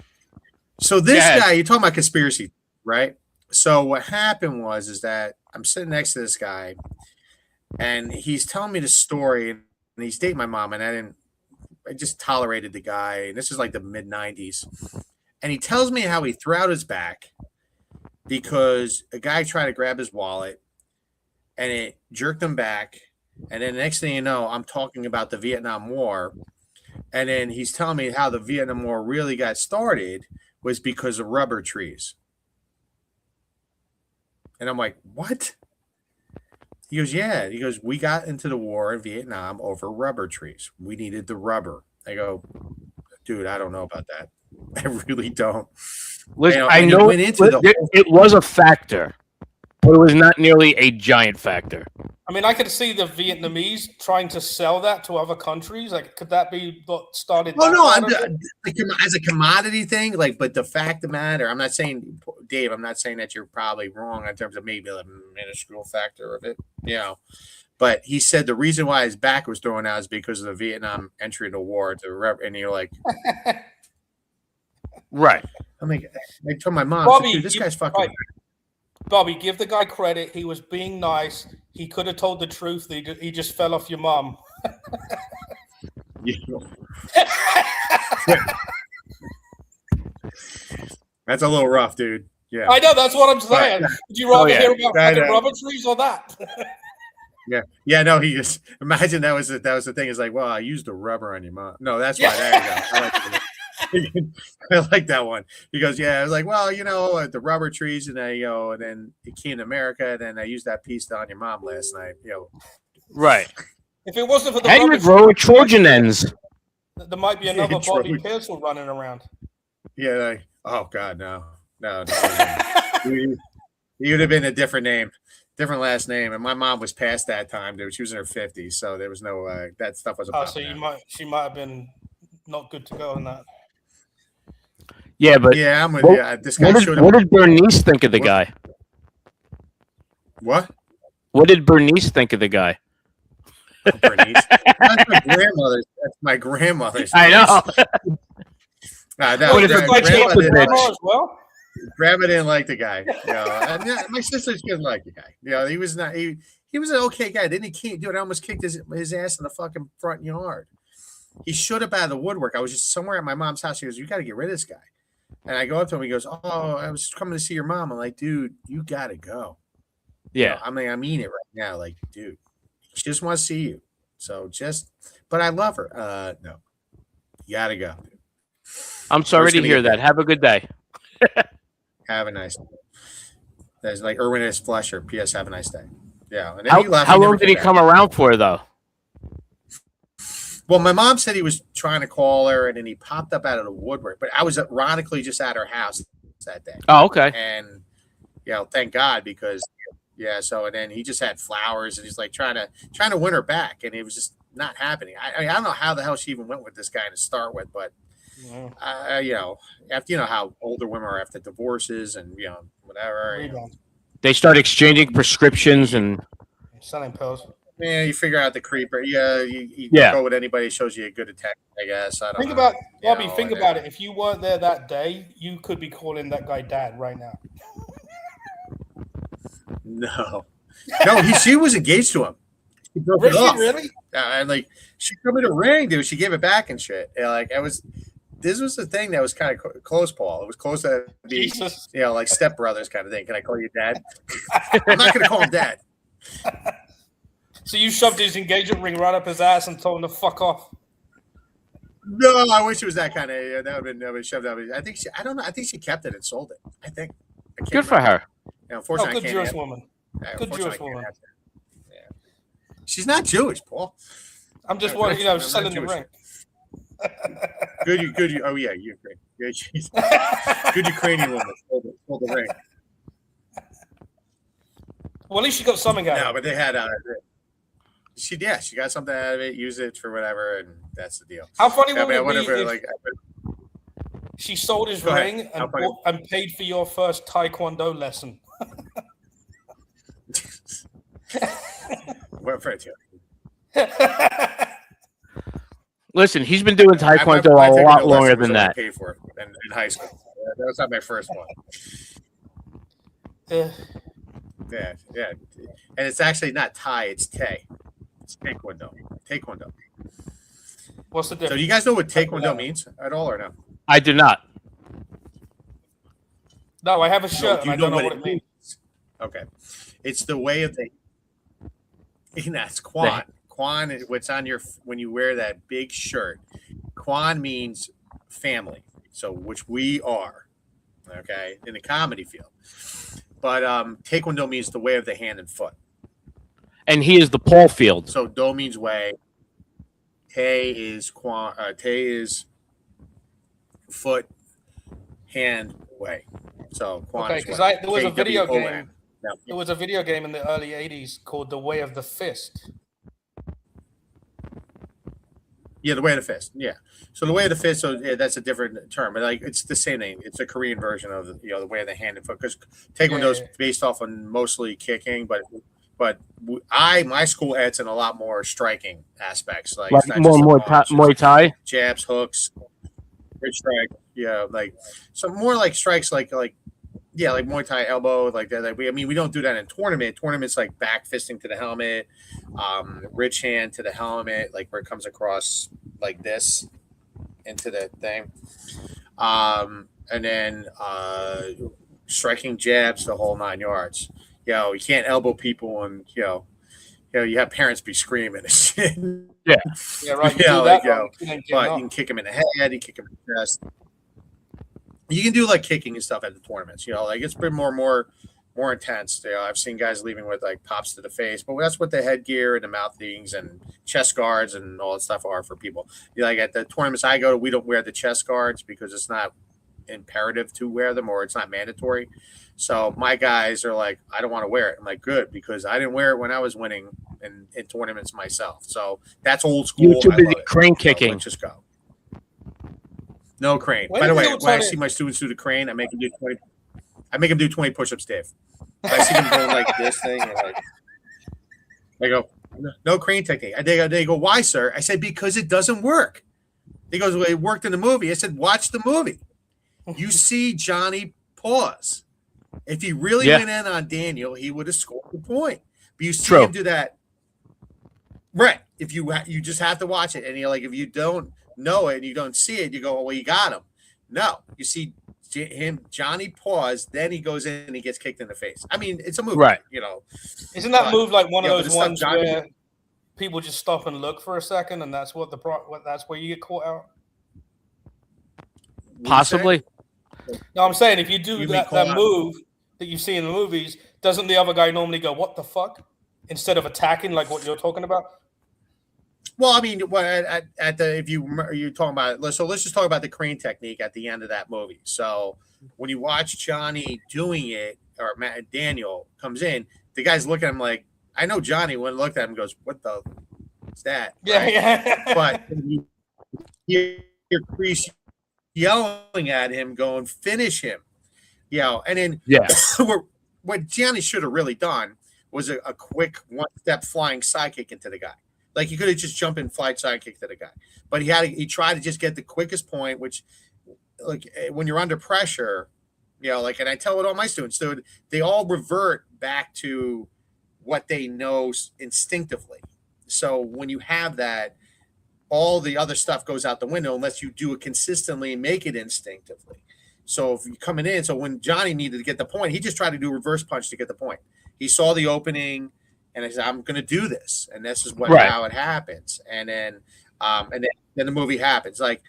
So this guy, you're talking about conspiracy, right? So what happened is that I'm sitting next to this guy, and he's telling me the story, and he's dating my mom, and I just tolerated the guy. And this is like the mid '90s, and he tells me how he threw out his back because a guy tried to grab his wallet, and it jerked him back. And then the next thing you know, I'm talking about the Vietnam War. And then he's telling me how the Vietnam War really got started was because of rubber trees. And I'm like, what? He goes, yeah. He goes, we got into the war in Vietnam over rubber trees. We needed the rubber. I go, dude, I don't know about that. I really don't. Listen, And I he know went into it was a factor, but it was not nearly a giant factor. I mean, I could see the Vietnamese trying to sell that to other countries. Like, could that be what started? Oh no, that as a commodity thing, like, but the fact of the matter, I'm not saying, Dave, I'm not saying that you're probably wrong in terms of maybe a minuscule factor of it, But he said the reason why his back was thrown out is because of the Vietnam entry into war. And you're like, right? I'm like, I told my mom, Bobby, dude, this guy's fucking. right. Bobby, give the guy credit. He was being nice. He could have told the truth. He just fell off your mom. That's a little rough, dude. Yeah. I know. That's what I'm saying. Would you rather hear about fucking rubber trees or that? Yeah. No, he just imagine that was the thing. It's like, well, I used the rubber on your mom. No, that's why. There you go. I like that one. He goes, yeah. I was like, well, the rubber trees, and and then it came to America, and then I used that piece on your mom last night. Right. If it wasn't for the How do you rubber grow a trees, Trojan ends? there might be another True. Bobby Pearsall running around. Yeah. Oh God, no. He would have been a different name, different last name, and my mom was past that time. Dude, she was in her 50s, so there was no that stuff wasn't. Oh, so she might have been not good to go on that. Yeah, but yeah, I'm with you. This guy what did Bernice think of the guy? What? What did Bernice think of the guy? Bernice. That's my grandmother's. I know. Grandma didn't like the guy. And my sisters didn't like the guy. He was not. He was an okay guy. Then he can't do it. I almost kicked his ass in the fucking front yard. He showed up out of the woodwork. I was just somewhere at my mom's house. He goes, "You got to get rid of this guy." And I go up to him. He goes, "Oh, I was coming to see your mom." I'm like, "Dude, you got to go." Yeah. I mean it right now. Like, dude, she just wants to see you. So but I love her. No, you got to go. I'm sorry to hear that. Have a good day. Have a nice day. That's like Erwin S. Fletcher. P.S. Have a nice day. Yeah. And how long did he come around for, though? Well, my mom said he was trying to call her, and then he popped up out of the woodwork. But I was ironically just at her house that day. Oh, okay. And thank God, because so and then he just had flowers, and he's like trying to win her back, and it was just not happening. I don't know how the hell she even went with this guy to start with, but after how older women are after divorces and whatever. They start exchanging prescriptions and selling pills. Yeah, you figure out the creeper. Yeah, you go with anybody who shows you a good attack, I guess. I don't think know. about Bobby. Think about it. If you weren't there that day, you could be calling that guy Dad right now. No, she was engaged to him. She broke it off. Really? And she come in a ring, dude. She gave it back and shit. This was the thing that was kind of close, Paul. It was close to be, like stepbrothers kind of thing. Can I call you Dad? I'm not going to call him Dad. So you shoved his engagement ring right up his ass and told him to fuck off? No, I wish it was that kind of. That would have been shoved up. I think I don't know. I think she kept it and sold it. I think. Good for her. Unfortunately, good Jewish woman. Good Jewish woman. Yeah. She's not Jewish, Paul. I'm just wondering, selling the ring. Good. Oh yeah, Ukraine. Good Ukrainian woman. Sold the ring. Well, at least she got something out of it. No, but they had she got something out of it, used it for whatever, and that's the deal. How funny would it be if she sold his ring and paid for your first Taekwondo lesson? What for it? Listen, he's been doing Taekwondo a lot longer than that. Paid for it in high school. That was not my first one. Yeah. And it's actually not Thai, it's Tay. It's Taekwondo. What's the difference? So do you guys know what Taekwondo means at all or no? I do not. No, I have a shirt and I don't know what it means. Okay. It's the way of the that's Quan. Quan is what's on when you wear that big shirt. Quan means family. So which we are. Okay, in the comedy field. But Taekwondo means the way of the hand and foot. And he is the Paul Field. So Do means way. Tay is foot, hand, way. So Quan is because there was a video game. There was a video game in the early '80s called The Way of the Fist. Yeah, the way of the fist. Yeah. So the way of the fist. So that's a different term, but it's the same thing. It's a Korean version of the way of the hand and foot, because Taekwondo is based off on mostly kicking, but my school adds in a lot more striking aspects, like more Muay Thai, jabs, hooks, bridge strike. Yeah, so more like strikes, like Muay Thai elbow, like that. We don't do that in tournament. Tournaments like back fisting to the helmet, rich hand to the helmet, like where it comes across like this into the thing, and then striking jabs the whole 9 yards. You can't elbow people and you have parents be screaming and shit. Yeah. Yeah, right. Yeah, You do like, that wrong, you ain't getting But up. you can kick him in the head, you kick him in the chest. You can do like kicking and stuff at the tournaments. Like it's been more intense. I've seen guys leaving with like pops to the face, but that's what the headgear and the mouth things and chest guards and all that stuff are for people. Like at the tournaments I go to, we don't wear the chest guards because it's not imperative to wear them or it's not mandatory. So my guys are like, I don't want to wear it. I'm like, good, because I didn't wear it when I was winning in tournaments myself. So that's old school. You're too I busy love it. crane So kicking. let's just go. No crane. When By the is way, it when I turning- see my students do the crane, I make them do 20. I make them do 20 push-ups, Dave. I see them doing like this thing, and like I go, no crane technique. They go, why, sir? I said, because it doesn't work. He goes, well, it worked in the movie. I said, watch the movie. You see Johnny pause. If he really went in on Daniel, he would have scored the point. But you see him do that. Right. If you just have to watch it, and you're like, if you don't know it and you don't see it, you go, well, you got him. No, you see Johnny pause, then he goes in and he gets kicked in the face. I mean, it's a movie, right? Isn't that move like one of but those the stuff ones Johnny- where people just stop and look for a second, and that's that's where you get caught out? Possibly. No, I'm saying if you do You that call out. move that you see in the movies, doesn't the other guy normally go, "What the fuck," instead of attacking like what you're talking about? Well, I mean, at the if you're talking about, so let's just talk about the crane technique at the end of that movie. So when you watch Johnny doing it, or Daniel comes in, the guy's looking at him like, I know Johnny when looked at him and goes, "What the? What's that?" Yeah, Right? yeah. But you hear Kreese yelling at him, going, "Finish him!" And then what Johnny should have really done was a quick one-step flying sidekick into the guy. Like he could have just jumped and flight sidekick to the guy, but he tried to just get the quickest point. Which, like when you're under pressure, and I tell it all my students, dude, they all revert back to what they know instinctively. So when you have that, all the other stuff goes out the window unless you do it consistently and make it instinctively. So if you're coming in, so when Johnny needed to get the point, he just tried to do a reverse punch to get the point. He saw the opening. And I said, I'm going to do this, and this is how it happens. And then the movie happens. Like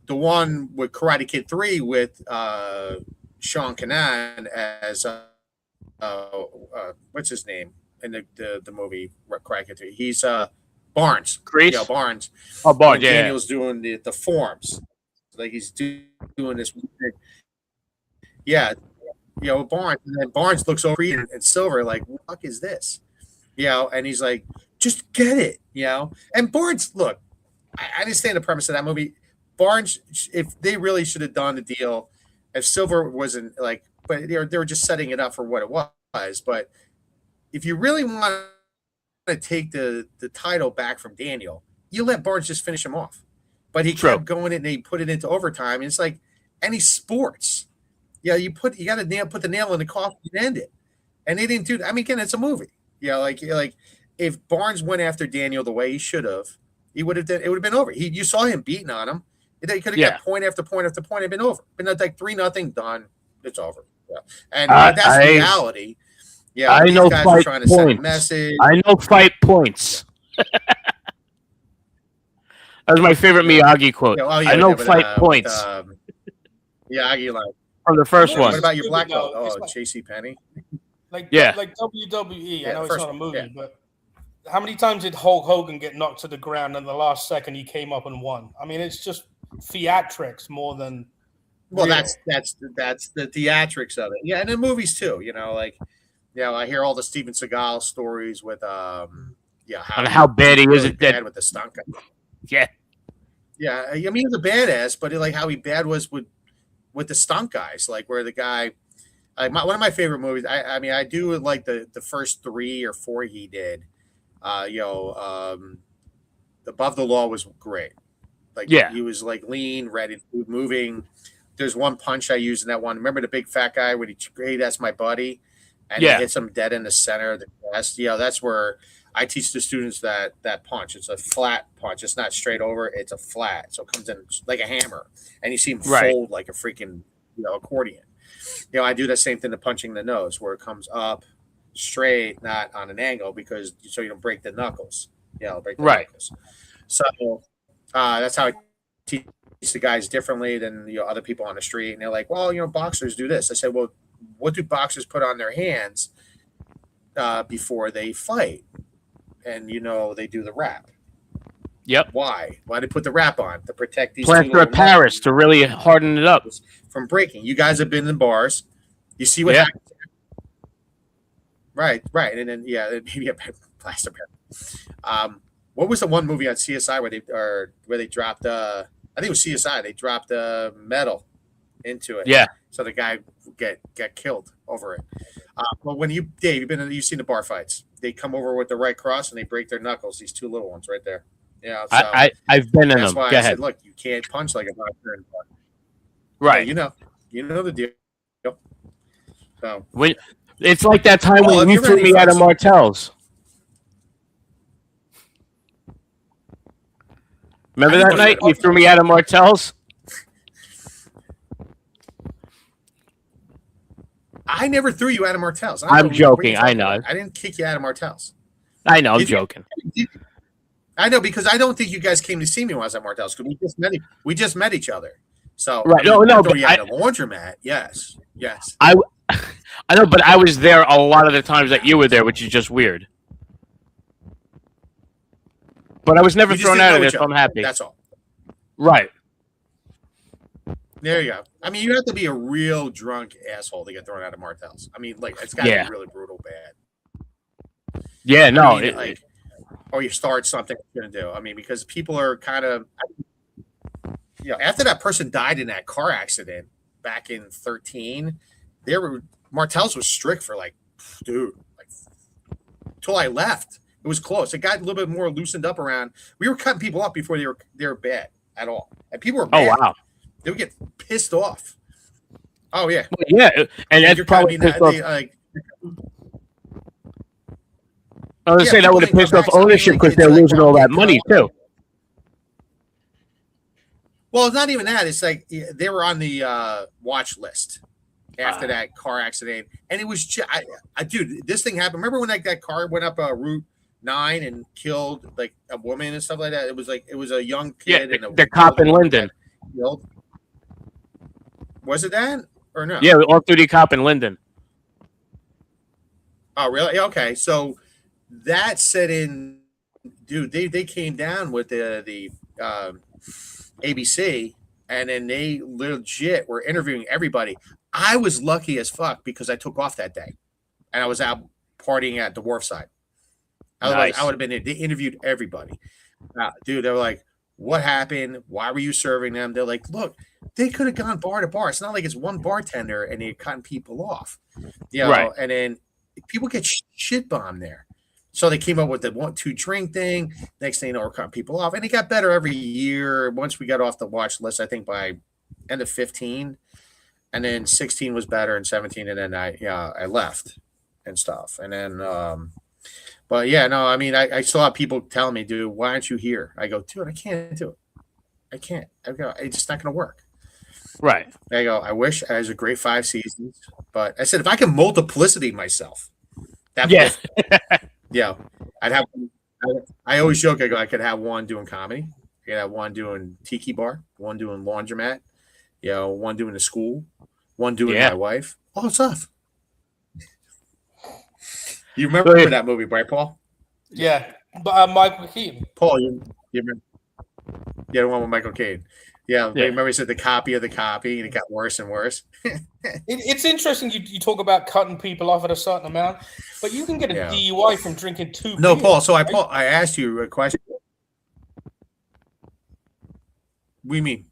the one with Karate Kid 3 with Sean Kanan as what's his name in the movie Karate Kid 3? He's Barnes. Kreese? Yeah, Barnes. Oh, Barnes. Yeah. Daniel's doing the forms, like he's doing this. Yeah, Barnes, and then Barnes looks over and Silver like, what the fuck is this? And he's like, just get it, And Barnes, look, I understand the premise of that movie. Barnes, if they really should have done the deal, if Silver wasn't like, but they were just setting it up for what it was. But if you really want to take the title back from Daniel, you let Barnes just finish him off. But he kept going and they put it into overtime. And it's like any sports. You got to put the nail in the coffin and end it. And they didn't do that. I mean, again, it's a movie. Like if Barnes went after Daniel the way he should have, it would have been over. You saw him beating on him. They could have got point after point after point. It'd been over. Been like 3-0 done. It's over. And that's reality. I know guys fight are trying to send a message. I know fight points. That was my favorite Miyagi quote. I know fight points. Miyagi line from the first one. What about your black belt? Oh, J.C. Penney. Like WWE, I know it's not a movie, but how many times did Hulk Hogan get knocked to the ground and the last second he came up and won? I mean, it's just theatrics more than. Well, that's the theatrics of it. Yeah, and in movies too. I hear all the Steven Seagal stories with how bad he is at bad with the stunt guy. Yeah. I mean, he's a badass, but how he bad was with the stunt guys, like where the guy. One of my favorite movies. I mean, I do like the first 3 or 4 he did. Above the Law was great. He was like lean, ready, moving. There's one punch I used in that one. Remember the big fat guy when hey, that's my buddy, and he hits him dead in the center of the chest. That's where I teach the students that punch. It's a flat punch. It's not straight over. It's a flat, so it comes in like a hammer, and you see him fold like a freaking accordion. I do the same thing to punching the nose, where it comes up, straight, not on an angle, because so you don't break the knuckles. Break the Right. knuckles. So that's how I teach the guys differently than other people on the street. And they're like, well, boxers do this. I said, well, what do boxers put on their hands before they fight? And they do the wrap. Yep. Why? Why they put the wrap on? To protect these Plaster of Paris to really harden it up from breaking. You guys have been in bars. You see what happens. Right. And then maybe a plaster of Paris. What was the one movie on CSI where they dropped I think it was CSI. They dropped metal into it. Yeah. So the guy get killed over it. But when Dave, you've seen the bar fights. They come over with the right cross and they break their knuckles. These two little ones right there. Yeah. So I've been in them. that's why Go I ahead. said, look, you can't punch like a boxer in bar. Right. You know the deal. So it's like that time Well, when have you you threw ever me out of Martell's. Remember that night you threw me out of Martell's? I never threw you out of Martell's. I'm joking. I know. I didn't kick you out of Martell's. I know. I'm joking. I know, because I don't think you guys came to see me when I was at Martell's, because we just met each other. So right. No. But at the laundromat. Yes. I know, but I was there a lot of the times that you were there, which is just weird. But I was never thrown out of there, so I'm happy. That's all. Right. There you go. I mean, you have to be a real drunk asshole to get thrown out of Martell's. I mean, like, it's got to be really brutal bad. Yeah, no. I mean, or you start something you're going to do. I mean, because people are kind of, after that person died in that car accident back in 2013, Martell's was strict for until I left. It was close. It got a little bit more loosened up around. We were cutting people up before they were bad at all, and people were bad. Oh wow, they would get pissed off. Oh yeah, and that's probably pissed off. I was gonna say that would have pissed off ownership because they're losing all that money too. Well, it's not even that. It's like they were on the watch list after that car accident, and it was dude, this thing happened. Remember when that car went up Route 9 and killed like a woman and stuff like that? It was a young kid. Yeah, the cop in Linden. Was it that or no? Yeah, on through the cop in Linden. Oh, really? Okay, so that set in, dude. They came down with the ABC, and then they legit were interviewing everybody. I was lucky as fuck because I took off that day, and I was out partying at the Wharfside. Otherwise, I would have been there. They interviewed everybody. Dude, they were like, what happened? Why were you serving them? They're like, look, they could have gone bar to bar. It's not like it's one bartender and they're cutting people off. Right. And then people get shit bombed there. So they came up with the 1-2 drink thing. Next thing you know, we're cutting people off. And it got better every year. Once we got off the watch list, I think by end of 15. And then 16 was better and 17. And then I left and stuff. And then but yeah, no, I mean, I saw people telling me, dude, why aren't you here? I go, dude, I can't do it. I can't. I go, it's just not going to work. Right. I go, I wish I was a great 5 seasons, but I said, if I can multiplicity myself, I'd have. I always joke. I go, I could have one doing comedy. I could have one doing tiki bar, one doing laundromat, one doing the school, one doing my wife. All stuff. You remember that movie, right, Paul? Yeah, but Michael Keaton. Paul, you remember? Yeah, the one with Michael Caine. Yeah, remember he said the copy of the copy, and it got worse and worse. It's interesting you talk about cutting people off at a certain amount, but you can get a DUI from drinking 2 No, beers. Paul. So I asked you a question. What do you mean?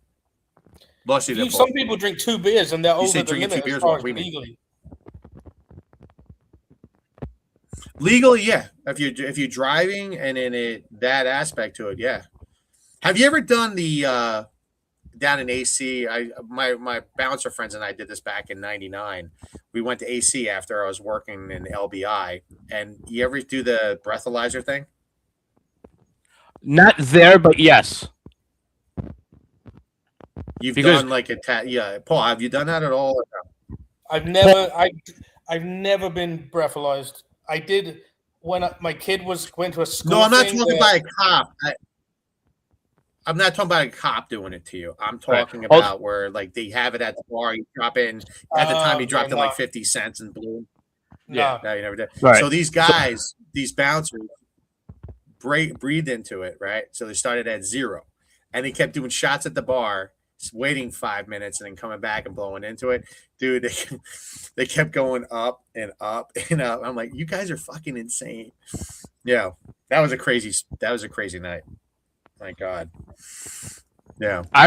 Lost you there, Paul. Some people drink 2 beers and they're over the limit as far as legally. Legally, yeah. If you're driving and in that aspect to it, yeah. Have you ever done the down in AC? My bouncer friends and I did this back in '99. We went to AC after I was working in LBI, and you ever do the breathalyzer thing? Not there, but yes. You've done like Paul, have you done that at all? I've never been breathalyzed I did when my kid went to a school. No, I'm not talking about a cop. I'm not talking about a cop doing it to you. I'm talking about where like they have it at the bar. You drop in at the time. You dropped in like 50 cents and blew. Yeah, no, you never did. Right. So these guys, these bouncers, breathed into it, right? So they started at 0, and they kept doing shots at the bar, waiting 5 minutes, and then coming back and blowing into it. Dude, they kept going up and up and up. I'm like, you guys are fucking insane. Yeah, that was a crazy night. My God. Yeah. I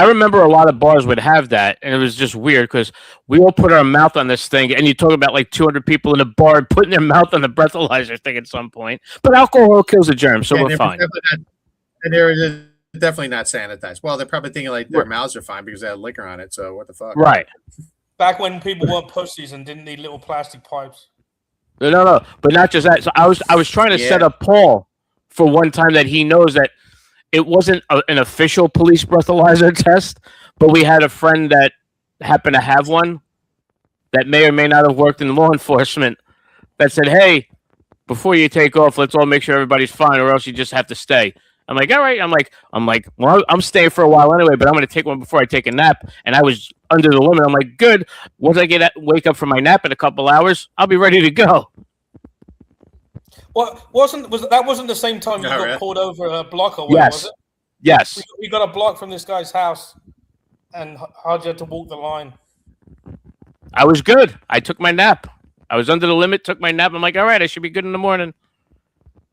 remember a lot of bars would have that, and it was just weird because we all put our mouth on this thing, and you talk about like 200 people in a bar putting their mouth on the breathalyzer thing at some point. But alcohol kills the germs, so we're fine. And they're definitely not sanitized. Well, they're probably thinking like their mouths are fine because they had liquor on it. So what the fuck? Right. Back when people weren't pussies and didn't need little plastic pipes. No, but not just that. So I was trying to set up Paul for one time that he knows that it wasn't an official police breathalyzer test, but we had a friend that happened to have one that may or may not have worked in law enforcement that said, hey, before you take off, let's all make sure everybody's fine or else you just have to stay. I'm like, all right. I'm like, well, I'm staying for a while anyway, but I'm going to take one before I take a nap. And I was under the limit. I'm like, good. Once I wake up from my nap in a couple hours, I'll be ready to go. Well, wasn't the same time you got pulled over a block away, was it? Yes. We got a block from this guy's house, and how'd you have to walk the line? I was good. I took my nap. I was under the limit, took my nap. I'm like, all right, I should be good in the morning.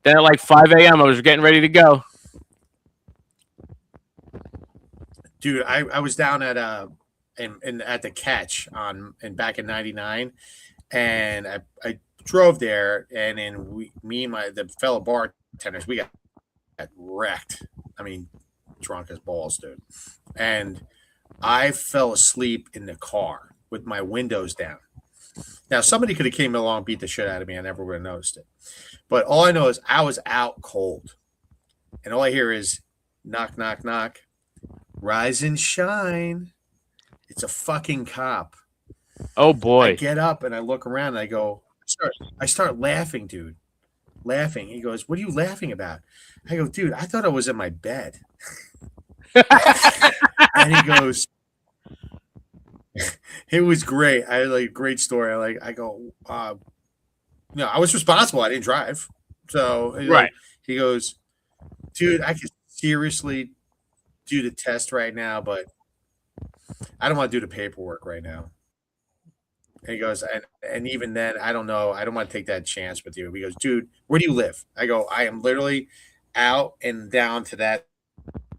Then at like 5 a.m., I was getting ready to go. Dude, I was down at at the Catch back in '99, and I drove there, and then me and the fellow bartenders, we got wrecked. I mean, drunk as balls, dude. And I fell asleep in the car with my windows down. Now, somebody could have came along and beat the shit out of me. I never would have noticed it. But all I know is I was out cold. And all I hear is knock, knock, knock. Rise and shine. It's a fucking cop. Oh, boy. I get up and I look around and I go, I start laughing, dude. Laughing. He goes, what are you laughing about? I go, dude, I thought I was in my bed. And he goes, it was great. I had like a great story. I go, no, I was responsible. I didn't drive. So right. He goes, dude, I could seriously do the test right now, but I don't want to do the paperwork right now. And he goes, and even then, I don't know. I don't want to take that chance with you. He goes, dude, where do you live? I go, I am literally out and down to that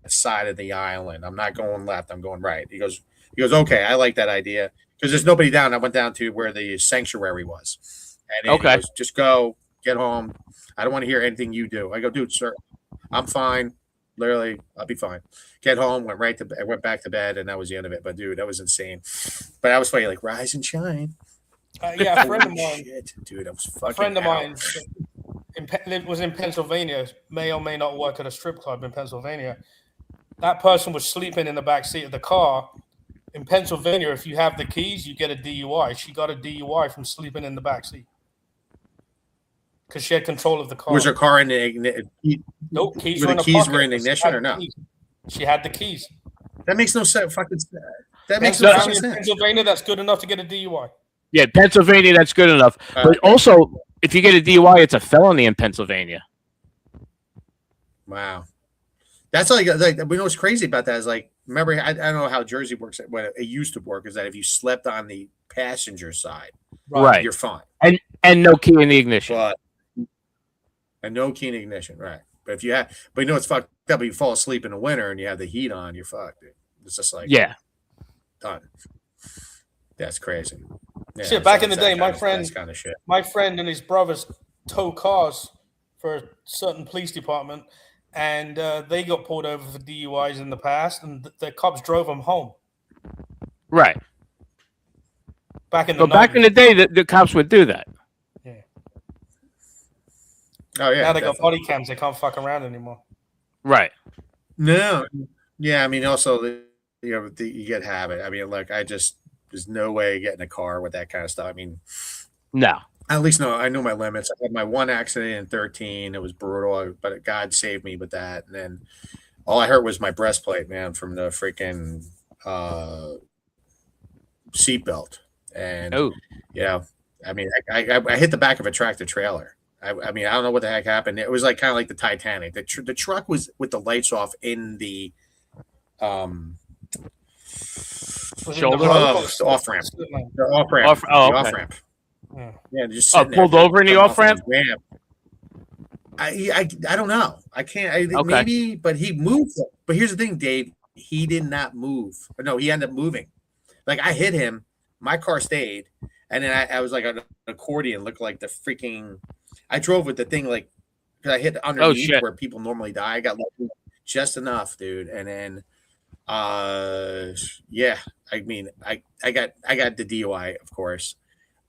side of the island. I'm not going left. I'm going right. He goes, okay, I like that idea because there's nobody down. I went down to where the sanctuary was. And he goes, just go, get home. I don't want to hear anything you do. I go, dude, sir, I'm fine. Literally, I'll be fine. Get home, went back to bed, and that was the end of it. But dude, that was insane. But I was funny, like rise and shine. Yeah, a friend of mine, dude, I was fucking. A friend of mine was in Pennsylvania. May or may not work at a strip club in Pennsylvania. That person was sleeping in the back seat of the car. In Pennsylvania, if you have the keys, you get a DUI. She got a DUI from sleeping in the back seat because she had control of the car. Was her car in the ignition? Nope, keys were were in the keys were in ignition or no? She had the keys. That makes no sense. That makes no sense. In Pennsylvania, that's good enough to get a DUI. Yeah, Pennsylvania, that's good enough. But also, if you get a DUI, it's a felony in Pennsylvania. Wow. That's like we know what's crazy about that is like, remember, I don't know how Jersey works. What it used to work is that if you slept on the passenger side, right, you're fine. And no key in the ignition. And no key in the ignition, right. But you know it's fucked up. If you fall asleep in the winter and you have the heat on, you're fucked, dude. It's just like done. That's crazy. Yeah, shit, back in the day, my friend and his brothers tow cars for a certain police department, and they got pulled over for DUIs in the past, and the cops drove them home. Right. Back in the day, the cops would do that. Yeah. Oh yeah. Now they got body cams; they can't fuck around anymore. Right. No. Yeah, I mean, also you get habit. I mean, look, there's no way getting a car with that kind of stuff. I mean, no. At least no, I knew my limits. I had my one accident in 13. It was brutal, but God saved me with that. And then all I heard was my breastplate, man, from the freaking seatbelt. And Oh, you know, I mean, I hit the back of a tractor trailer. I mean, I don't know what the heck happened. It was like kind of like the Titanic. The truck was with the lights off in the Shoulder? off ramp. The off ramp. Off- oh, the okay. off ramp. Yeah. Yeah, just Oh, sitting there, pulled over in the coming off off-ramp? his ramp. I don't know. I can't. Okay. Maybe, but he moved. But here's the thing, Dave. He did not move. No, he ended up moving. Like I hit him. My car stayed, and then I was like an accordion, looked like the freaking. I drove with the thing like because I hit underneath shit. where people normally die. I got lucky just enough, dude. And then, yeah. I mean, I got the DUI, of course.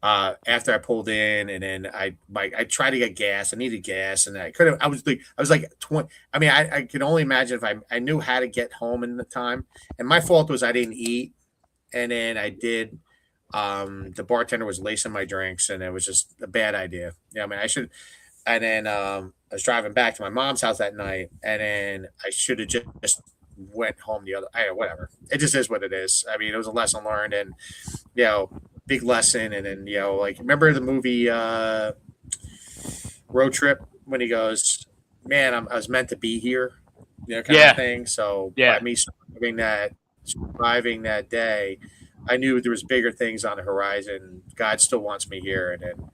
After I pulled in, and then I tried to get gas. I needed gas, and I couldn't. I was like 20. I mean, I could only imagine if I knew how to get home in the time. And my fault was I didn't eat, and then I did. The bartender was lacing my drinks, and it was just a bad idea. Yeah, I mean, I should. And then I was driving back to my mom's house that night, and then I should have just went home the other. Whatever. It just is what it is. I mean, it was a lesson learned, and big lesson. And then like remember the movie Road Trip when he goes, "Man, I was meant to be here," kind of thing. So by me surviving that day, I knew there was bigger things on the horizon. God still wants me here, and then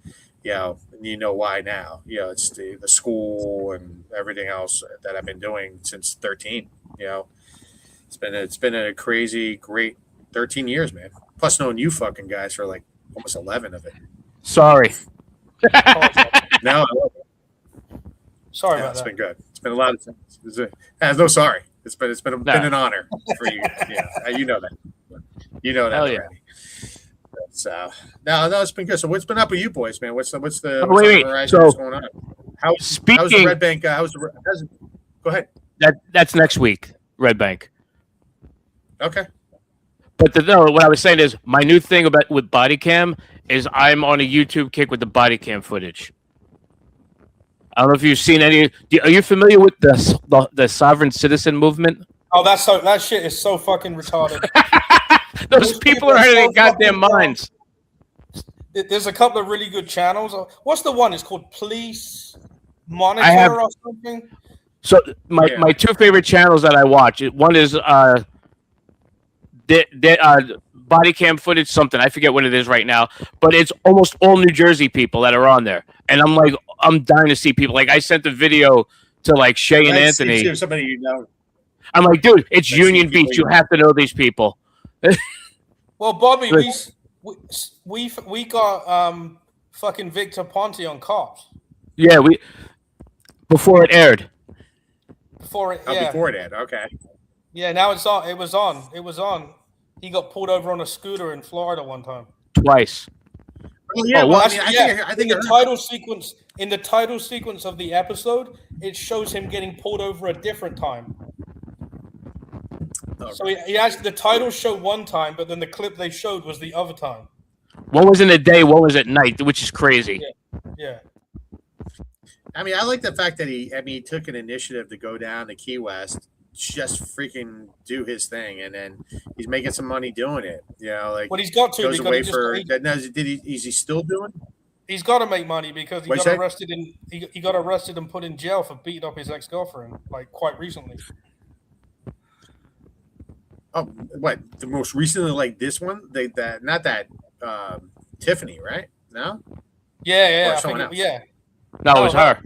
you know why now. It's the school and everything else that I've been doing since 13. It's been a crazy, great 13 years, man. Plus knowing you fucking guys for like almost 11 of it. sorry. No, Sorry yeah, about it's that. been good. It's been a lot of things. No, sorry. It's been an honor for you. Yeah, you know that. You know that Hell already. yeah. So no, it's been good. So what's been up with you boys, man? What's the wait. horizon? So, What's going on? How's the Speaking, Red Bank? Go ahead. that's next week, Red Bank. Okay. But what I was saying is my new thing with body cam is I'm on a YouTube kick with the body cam footage. I don't know if you've seen any. Are you familiar with the sovereign citizen movement? Oh, that shit is so fucking retarded. Those people are out of their goddamn minds. There's a couple of really good channels. What's the one? It's called Police Monitor or something. So my two favorite channels that I watch. One is body cam footage, something I forget what it is right now, but it's almost all New Jersey people that are on there, and I'm dying to see people. Like I sent the video to like Shay and Anthony. Somebody you know. I'm like, dude, it's Union Beach. You have to know these people. Well, Bobby, we got fucking Victor Ponte on Cops. Yeah, before it aired. Before it aired. Okay. Yeah, now it's on. It was on. He got pulled over on a scooter in Florida one time. Twice. Well, yeah, I think in the title sequence of the episode, it shows him getting pulled over a different time. Okay. So he actually, the title showed one time, but then the clip they showed was the other time. One was in the day, one was at night, which is crazy. Yeah. I mean, I like the fact that he took an initiative to go down to Key West, just freaking do his thing, and then he's making some money doing it. Well, he's got to. Goes away is he still doing? He's got to make money because he got arrested he got arrested and put in jail for beating up his ex-girlfriend like quite recently. Oh, what? The most recently, like this one? Not that Tiffany, right? No. Yeah. No, it was her.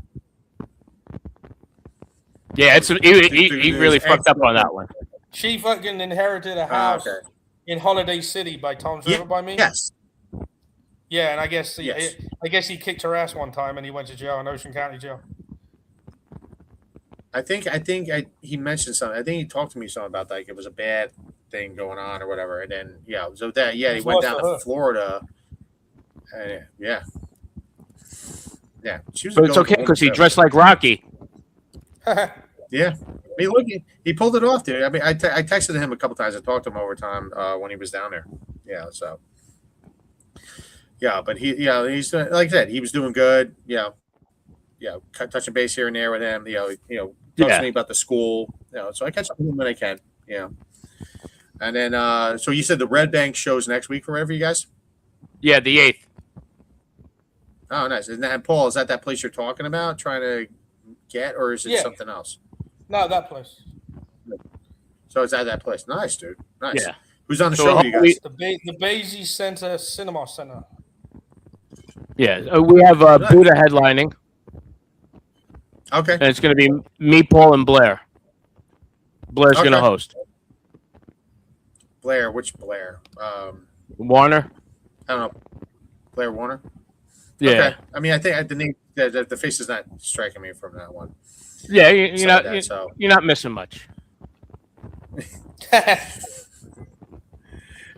Yeah, he really fucked up on that one. She fucking inherited a house in Holiday City by Tom's River by me. Yes. Yeah, and I guess he kicked her ass one time and he went to jail in Ocean County Jail. I think he mentioned something. I think he talked to me something about like it was a bad thing going on or whatever. And then he went down to Florida. Yeah. But it's okay because he dressed like Rocky. Yeah. I mean, look, he pulled it off, dude. I mean, I texted him a couple times. I talked to him over time when he was down there. Yeah. So. Yeah, but he's like I said, he was doing good. Touching base here and there with him. Talks to me about the school. So I catch up with him when I can. And then so you said the Red Bank shows next week for wherever you guys. Yeah, the 8th. Oh, nice. Isn't that Paul? Is that place you're talking about? Trying to get, or is it something else? No, that place. So it's at that place. Nice, dude. Nice. Yeah. Who's on the show? You guys? The Basie Center Cinema Center. Yeah, we have Buddha headlining. Okay. And it's going to be me, Paul, and Blair. Blair's going to host. Blair, which Blair? Warner. I don't know. Blair Warner. Yeah. Okay. I mean, I think the name, the face is not striking me from that one. Yeah, you're not missing much.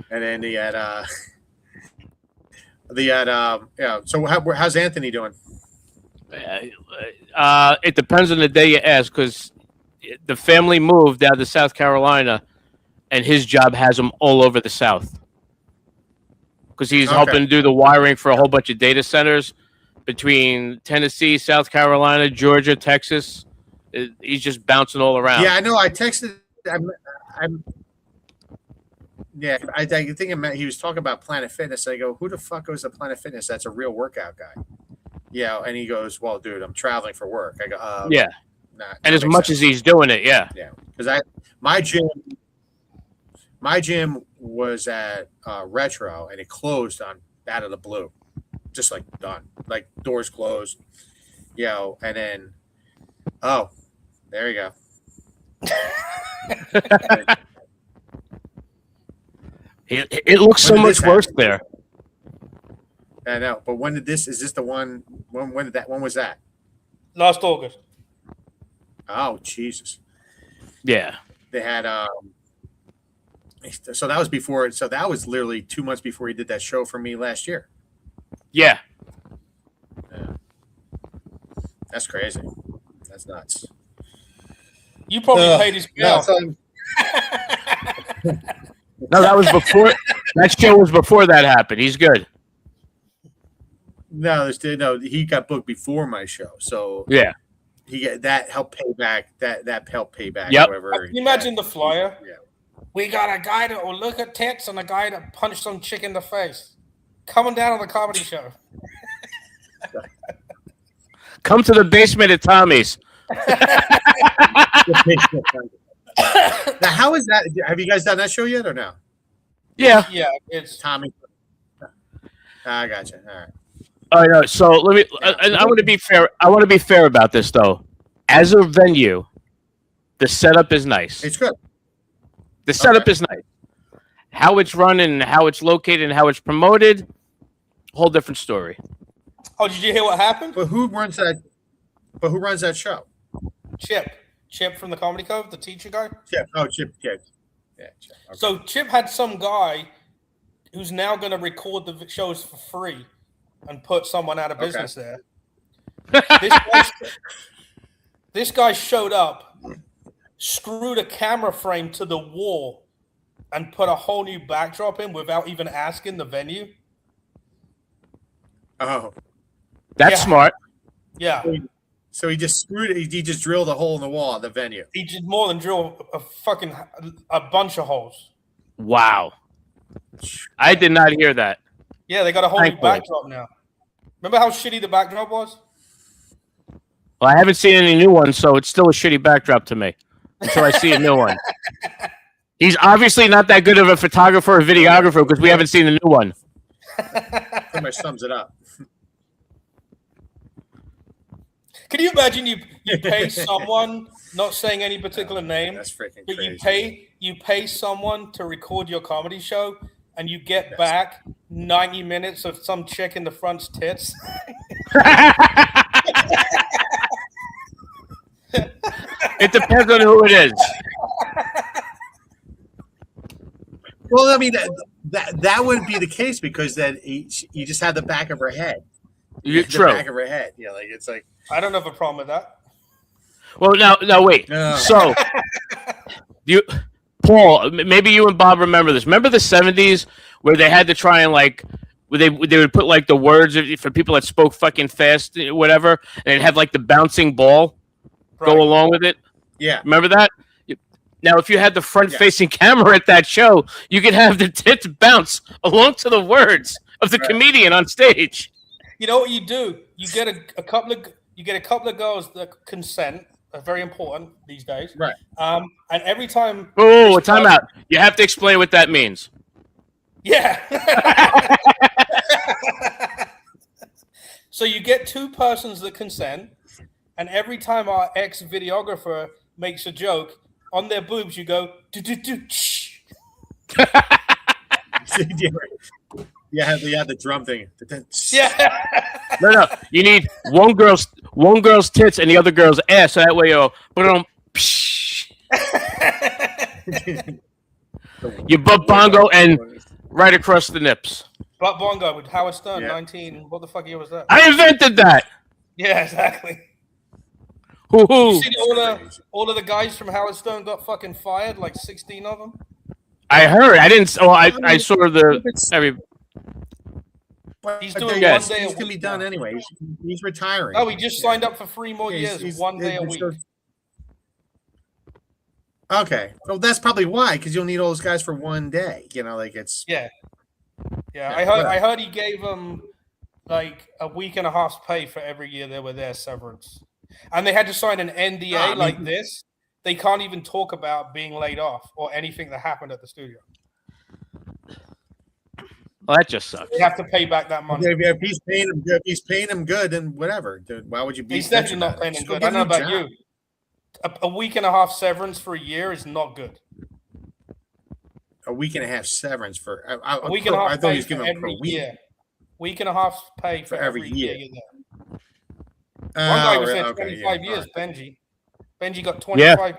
And then So how's Anthony doing? It depends on the day you ask, because the family moved down to South Carolina, and his job has him all over the South. Because he's helping do the wiring for a whole bunch of data centers between Tennessee, South Carolina, Georgia, Texas. He's just bouncing all around. Yeah, I know. I texted. I think he was talking about Planet Fitness. I go, who the fuck goes to Planet Fitness? That's a real workout guy. Yeah, and he goes, well, dude, I'm traveling for work. I go, yeah. And as much as he's doing it, yeah. Yeah, because my gym was at Retro, and it closed out of the blue, just like done, like doors closed. And then, there you go. It looks so much worse there. I know, but when did this? Is this the one? When was that? Last August. Oh Jesus! Yeah, they had. So that was before. So that was literally 2 months before he did that show for me last year. Yeah. That's crazy. That's nuts. You probably paid his bill. No, that was before. That show was before that happened. He's good. No, he got booked before my show, so yeah, that helped pay back. That helped pay back. Yep. Can you imagine the flyer? Yeah. We got a guy that will look at tits and a guy that punched some chick in the face. Coming down on the comedy show. Come to the basement at Tommy's. Now, how is that? Have you guys done that show yet or no? Yeah. Yeah, it's Tommy. I gotcha. All right. All right. So let me. I want to be fair. I want to be fair about this, though. As a venue, the setup is nice. It's good. The setup is nice. How it's run and how it's located and how it's promoted, whole different story. Oh, did you hear what happened? But who runs that? But who runs that show? Chip from the Comedy Cove, the teacher guy. Chip. Oh, Chip. Yeah. Chip. Okay. So Chip had some guy who's now going to record the shows for free and put someone out of business there. This guy showed up, screwed a camera frame to the wall, and put a whole new backdrop in without even asking the venue. Oh, that's smart. Yeah. So he just screwed it. He just drilled a hole in the wall of the venue. He did more than drill a bunch of holes. Wow. I did not hear that. Yeah, they got a whole new backdrop now. Remember how shitty the backdrop was? Well, I haven't seen any new ones, so it's still a shitty backdrop to me until I see a new one. He's obviously not that good of a photographer or videographer because we haven't seen the new one. Pretty much sums it up. Can you imagine you pay someone, not saying any particular name, that's freaking but crazy. you pay someone to record your comedy show, and you get back 90 minutes of some chick in the front's tits? It depends on who it is. Well, I mean, that wouldn't be the case because then you just have the back of her head. True. The back of her head. Yeah, like it's like. I don't have a problem with that. Well, now wait. No. So, Paul, maybe you and Bob remember this. Remember the 70s where they had to try and like where they would put like the words for people that spoke fucking fast, whatever, and it'd have like the bouncing ball go along with it. Yeah. Remember that? Now, if you had the front-facing camera at that show, you could have the tits bounce along to the words of the comedian on stage. You know what you do? You get a couple of girls that consent. Are very important these days. Right. And every time. Oh, time out. You have to explain what that means. Yeah. So you get two persons that consent, and every time our ex-videographer makes a joke, on their boobs you go, do-do-do, shh. You have the drum thing. Yeah. No. You need one girl's tits and the other girl's ass, so that way you go, you butt bongo and right across the nips. Butt bongo with Howard Stern, 19. What the fuck year was that? I invented that. Yeah, exactly. Hoo. You see all of the guys from Howard Stern got fucking fired, like 16 of them. I heard. I didn't. Oh, I saw the. He's doing 1 day a week. He's gonna be done anyway. He's retiring. Oh, he just signed up for 3 more years, he's 1 day a week. Okay, well that's probably why, because you'll need all those guys for 1 day. You know, like it's Yeah. I heard he gave them like a week and a half's pay for every year they were there, severance, and they had to sign an NDA like this. They can't even talk about being laid off or anything that happened at the studio. Well, that just sucks. They have to pay back that money. If he's paying him good, he's paying him good, then whatever. Dude, why would you be? He's definitely not paying him good. I don't know about you. A week and a half severance for a year is not good. A week and a half severance for a week and a half. I thought he was giving him per week. Year. Week and a half pay for every year. One guy was there 25 years. Benji got 25.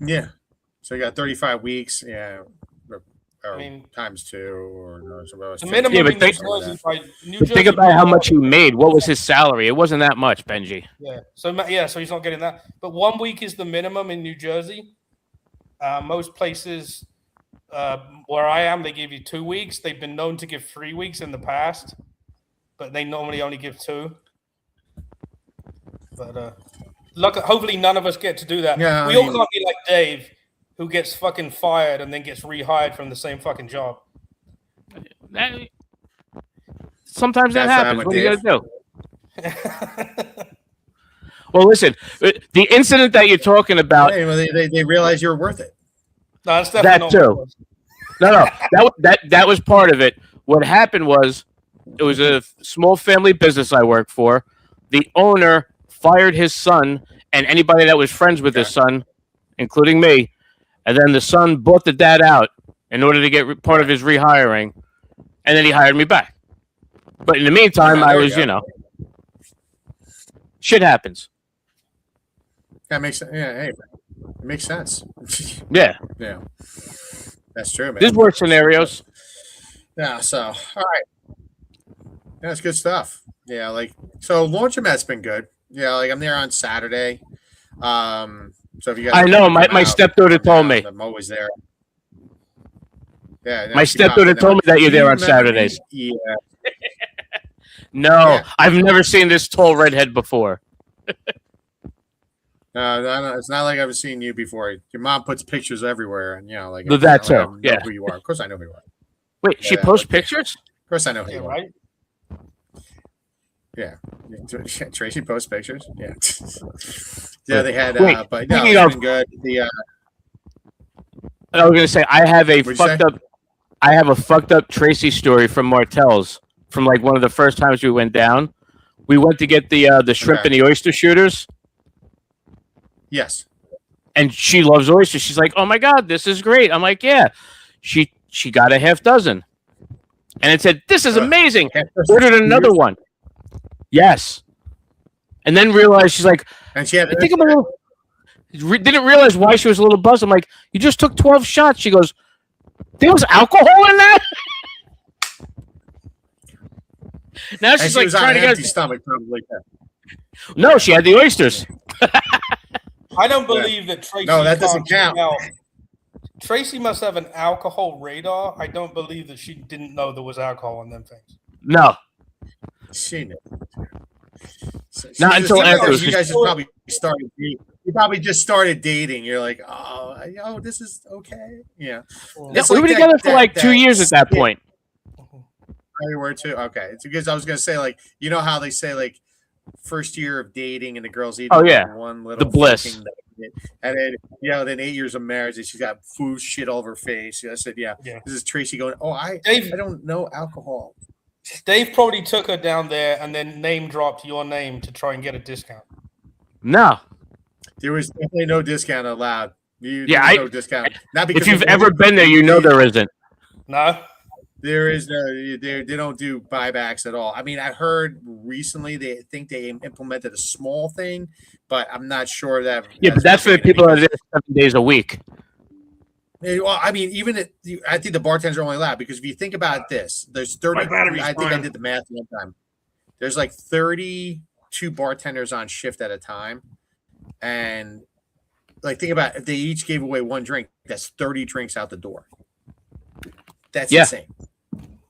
Yeah. So you got 35 weeks. Yeah. I mean, times 2 or the minimum. Yeah, but think about how much he made. What was his salary? It wasn't that much, Benji. Yeah. So he's not getting that. But 1 week is the minimum in New Jersey. Most places where I am, they give you 2 weeks. They've been known to give 3 weeks in the past, but they normally only give 2. But hopefully none of us get to do that. Yeah, all can't be like Dave, who gets fucking fired and then gets rehired from the same fucking job. Sometimes that happens. What are you gonna do? Well, listen, the incident that you're talking about. Hey, well, they realize you're worth it. No, that's definitely that too. No, that was part of it. What happened was, it was a small family business I worked for. The owner fired his son and anybody that was friends with his son, including me. And then the son bought the dad out in order to get part of his rehiring. And then he hired me back. But in the meantime, I was, shit happens. That makes sense. Yeah, hey, it makes sense. Yeah. Yeah. That's true, man. There's worse scenarios. Yeah, so, all right. That's good stuff. Yeah, so Laundromat's been good. Yeah, I'm there on Saturday. So if you guys, I know my stepdaughter told me. I'm always there. Yeah, my stepdaughter told me that you're there on Saturdays. Yeah. No, I've never seen this tall redhead before. No, it's not like I've seen you before. Your mom puts pictures everywhere, and that too. I know who you are. Of course, I know who you are. Wait, she posts pictures? Of course, I know who you are. Right? Yeah, Tracy posts pictures. Yeah, yeah, they had. Wait, but no, it's been good. I was gonna say I have a fucked up Tracy story from Martell's from one of the first times we went down. We went to get the shrimp and the oyster shooters. Yes. And she loves oysters. She's like, "Oh my god, this is great." I'm like, "Yeah." She got a half dozen, and it said, "This is amazing." Ordered another one. Yes, and then realized she's like, and she had. I think I'm a little. Didn't realize why she was a little buzzed. I'm like, "You just took 12 shots." She goes, "There was alcohol in that." Now she's like trying to get empty stomach, probably. No, she had the oysters. I don't believe that Tracy. No, that doesn't count. Tracy must have an alcohol radar. I don't believe that she didn't know there was alcohol in them things. No, She knew. Not until after. You guys just probably started dating. You probably just stared dating. You're like, oh, this is okay. Yeah. Yeah, It's we like were that- together for that- like 2 that years at that skit. point. You were too. Okay, it's because I was gonna say, like, you know how they say, like, first year of dating and the girl's eating Oh, yeah. one little The bliss. fucking nugget. And then then 8 years of marriage and she's got food shit all over her face. I said, yeah. Yeah. This is Tracy going, I Dave- don't know alcohol. Dave probably took her down there and then name dropped your name to try and get a discount. No, There was definitely no discount allowed. Yeah, there was no discount. Not because if you've of- ever been there, you know there isn't. No? There is no, they don't do buybacks at all. I mean, I heard recently they think they implemented a small thing, but I'm not sure that. Yeah, but that's for the people that are there 7 days a week. Well, I mean, I think the bartenders are only allowed because if you think about this, there's 30. My battery's I think I fine. did the math one time. There's like 32 bartenders on shift at a time, and like think about it, if they each gave away one drink, that's 30 drinks out the door. That's Yeah. insane.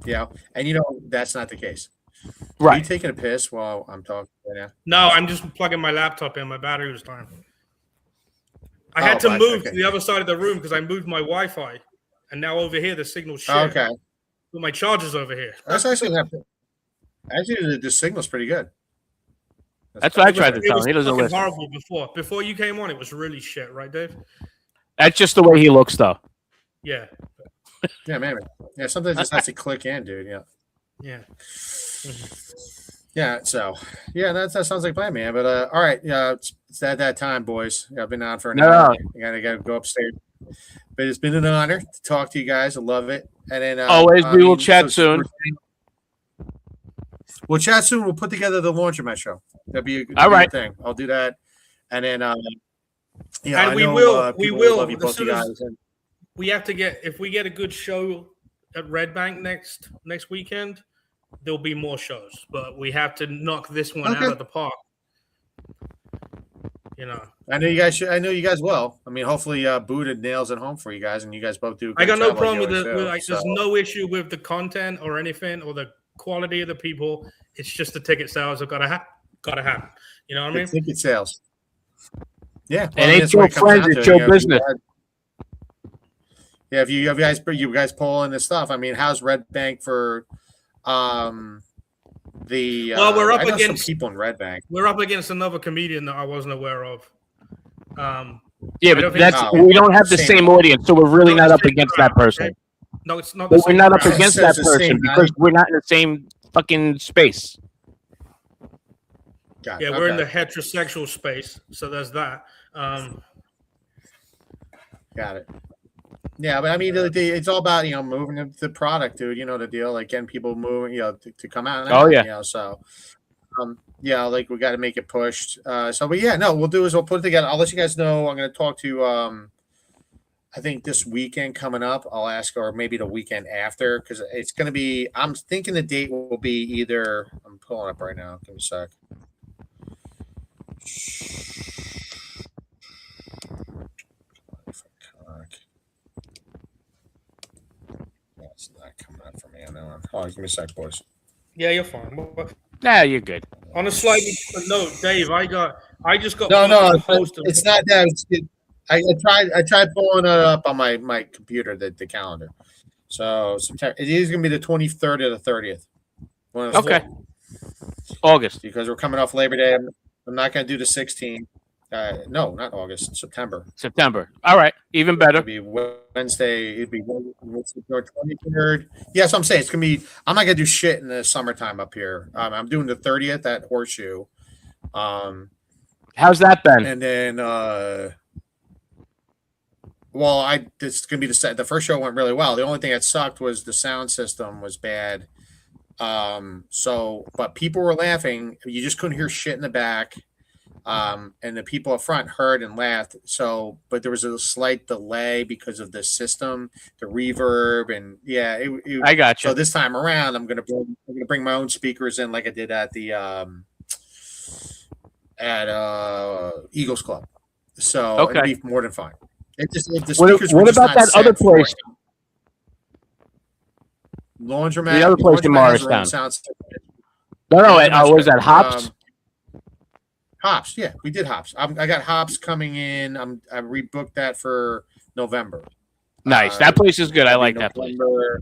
Yeah, and that's not the case. Are you Right. taking a piss while I'm talking right now? No, I'm just plugging my laptop in. My battery was dying. I had Oh, to but- move okay. to the other side of the room because I moved my Wi-Fi, and now over here the signal's shit. Okay, But my charger's over here. that's actually not. Actually, the signal's pretty good. That's what I It was- tried to it tell was him. He doesn't fucking listen. horrible before. Before you came on, it was really shit, right, Dave? That's just the way he looks, though. Yeah, Yeah, maybe. Yeah, sometimes it just has to click in, dude. Yeah. yeah. Yeah, so that sounds like a plan, man. But all right, it's at that time, boys. I've been on for an No. hour. I gotta go upstairs. But it's been an honor to talk to you guys. I love it. And then Always, we will chat soon. We'll chat soon. We'll put together the launch show. That'd be a good All right. thing. I'll do that. And then And I we know, will- we people will, love you as both, you soon as- guys. And We have to if we get a good show at Red Bank next weekend, there'll be more shows. But we have to knock this one Okay. out of the park. I know you guys should. I know you guys will. I mean, hopefully, Buddha nails it home for you guys, and you guys both do. a I got great no job problem like with you it. always do, Like, so. there's no issue with the content or anything or the quality of the people. It's just the ticket sales have gotta happen. You know what I mean? The ticket sales. Yeah, And ain't that's your what it comes friends, down it's to, your if you business. Yeah, if you guys pull in this stuff. I mean, how's Red Bank for the? Well, we're up I know against- some people in Red Bank. We're up against another comedian that I wasn't aware of. Yeah, I but don't think- that's Oh, we don't have the same. same audience, so we're really No, not up same against crowd, that person. okay? No, it's not. The But we're same not up crowd. against It's that the same person night. because we're not in the same fucking space. Got Yeah, it. we're in Okay. the heterosexual space, so there's that. Got it. Yeah, but I mean, it's all about moving the product, dude. You know the deal, like getting people moving, to come out. Oh, yeah. So, like we got to make it pushed. But we'll do is we'll put it together. I'll let you guys know. I'm going to talk to. I think this weekend coming up, I'll ask, or maybe the weekend after, because it's going to be. I'm thinking the date will be either. I'm pulling up right now. Give me a sec. That's not coming up for me on that one. Hold on, give me a sec, boys. Yeah, you're fine. But Nah, you're good. on a slightly different note, Dave, I just got No, the host of it's not that. I tried pulling it up on my computer, the calendar. So September, it is going to be the 23rd or the 30th. One of those Okay. two, August. because we're coming off Labor Day. I'm not going to do the 16th. No, not August. September. September. All right. Even It'll better. be Wednesday. It'd be 23rd. Yeah, so I'm saying it's going to be. I'm not going to do shit in the summertime up here. I'm doing the 30th at Horseshoe. How's that been? And then, it's gonna be the first show went really well. The only thing that sucked was the sound system was bad. But people were laughing. You just couldn't hear shit in the back. And the people up front heard and laughed. So, but there was a slight delay because of the system, the reverb, and I got you. so this time around, I'm gonna bring my own speakers in, like I did at the Eagles Club. So Okay. it'll be more than fine. The speakers were What just about not that set other for place? it. Laundromat. The other place in Laundromat has their own Morristown. sound system. No, Laundromat's was good. that Hops? Hops, yeah, we did Hops. I got Hops coming in. I rebooked that for November. Nice. That place is good. I like that place. November.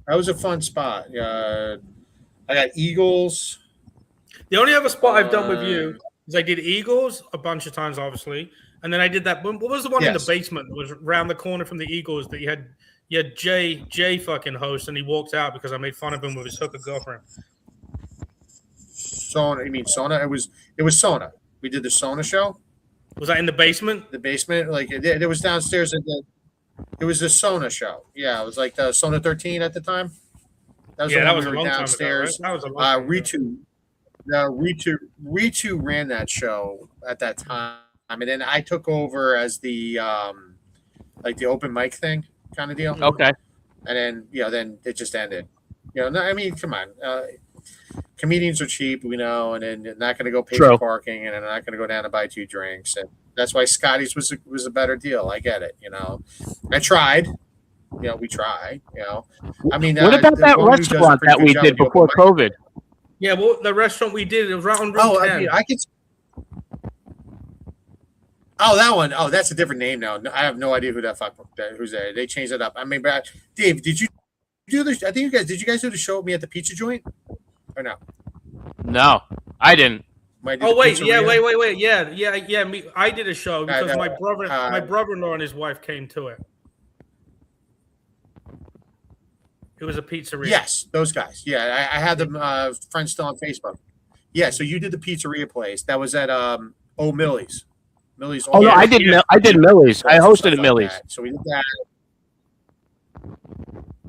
That was a fun spot. I got Eagles. The only other spot I've done with you is I did Eagles a bunch of times, obviously, and then I did that. What was the one in the basement that was around the corner from the Eagles that you had Jay fucking host, and he walked out because I made fun of him with his hooker girlfriend. Sona, you mean Sona? It was Sona. We did the Sona show. Was that in the basement? The basement, like it was downstairs. It was the Sona show. Yeah, it was like the Sona 13 at the time. That was that was we a were long downstairs. time ago, right? That was a long time ago. Ritu ran that show at that time, and then I took over as the like the open mic thing kind of deal. Okay. And then then it just ended. No, I mean, come on. Comedians are cheap, we know, and then they're not going to go pay for parking, and they're not going to go down and buy 2 drinks, and that's why Scotty's was a better deal. I get it. I tried. We try. I mean, what about that restaurant that we did before COVID? Yeah, well, the restaurant we did, it was right on Route 10. I could. Oh, that one. Oh, that's a different name now. I have no idea who's there. They changed it up. I mean, but Dave, did you do this? I think did you guys do the show with me at the pizza joint? Or no? No, I didn't. Oh wait, yeah, wait, yeah. I did a show because my brother-in-law and his wife came to it. It was a pizzeria. Yes, those guys. Yeah, I had them friends still on Facebook. Yeah, so you did the pizzeria place. That was at Millie's. Millie's. Oh no, I did Millie's. I hosted at Millie's. So we did that.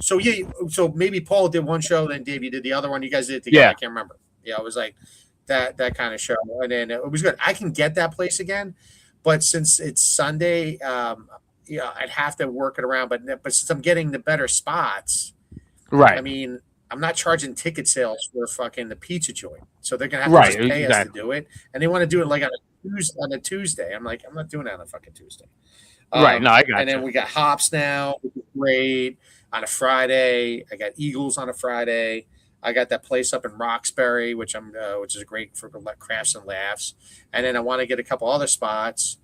So so maybe Paul did one show, then Dave, you did the other one. You guys did it together. Yeah. I can't remember. Yeah, it was like that kind of show, and then it was good. I can get that place again, but since it's Sunday, I'd have to work it around. But since I'm getting the better spots, right? I mean, I'm not charging ticket sales for fucking the pizza joint, so they're gonna have to just pay us to do it, and they want to do it like on a Tuesday. I'm like, I'm not doing that on a fucking Tuesday. Right? No, I got. And then we got Hops now, which is great. On a Friday, I got Eagles on a Friday. I got that place up in Roxbury, which is great for crafts and laughs. And then I want to get a couple other spots,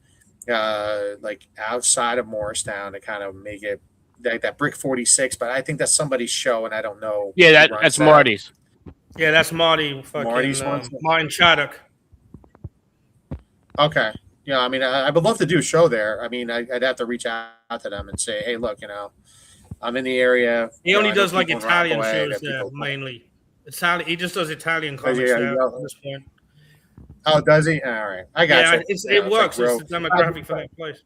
like outside of Morristown, to kind of make it like that Brick 46. But I think that's somebody's show, and I don't know. Yeah, that's Marty's. Yeah, that's Marty. Marty's Martin Shattuck. Okay. I mean, I would love to do a show there. I mean, I'd have to reach out to them and say, hey, look, I'm in the area. He only does like Italian shows there, mainly. He just does Italian comics there at this point. Oh, does he? All right. I got you. It works. It's the demographic for that place.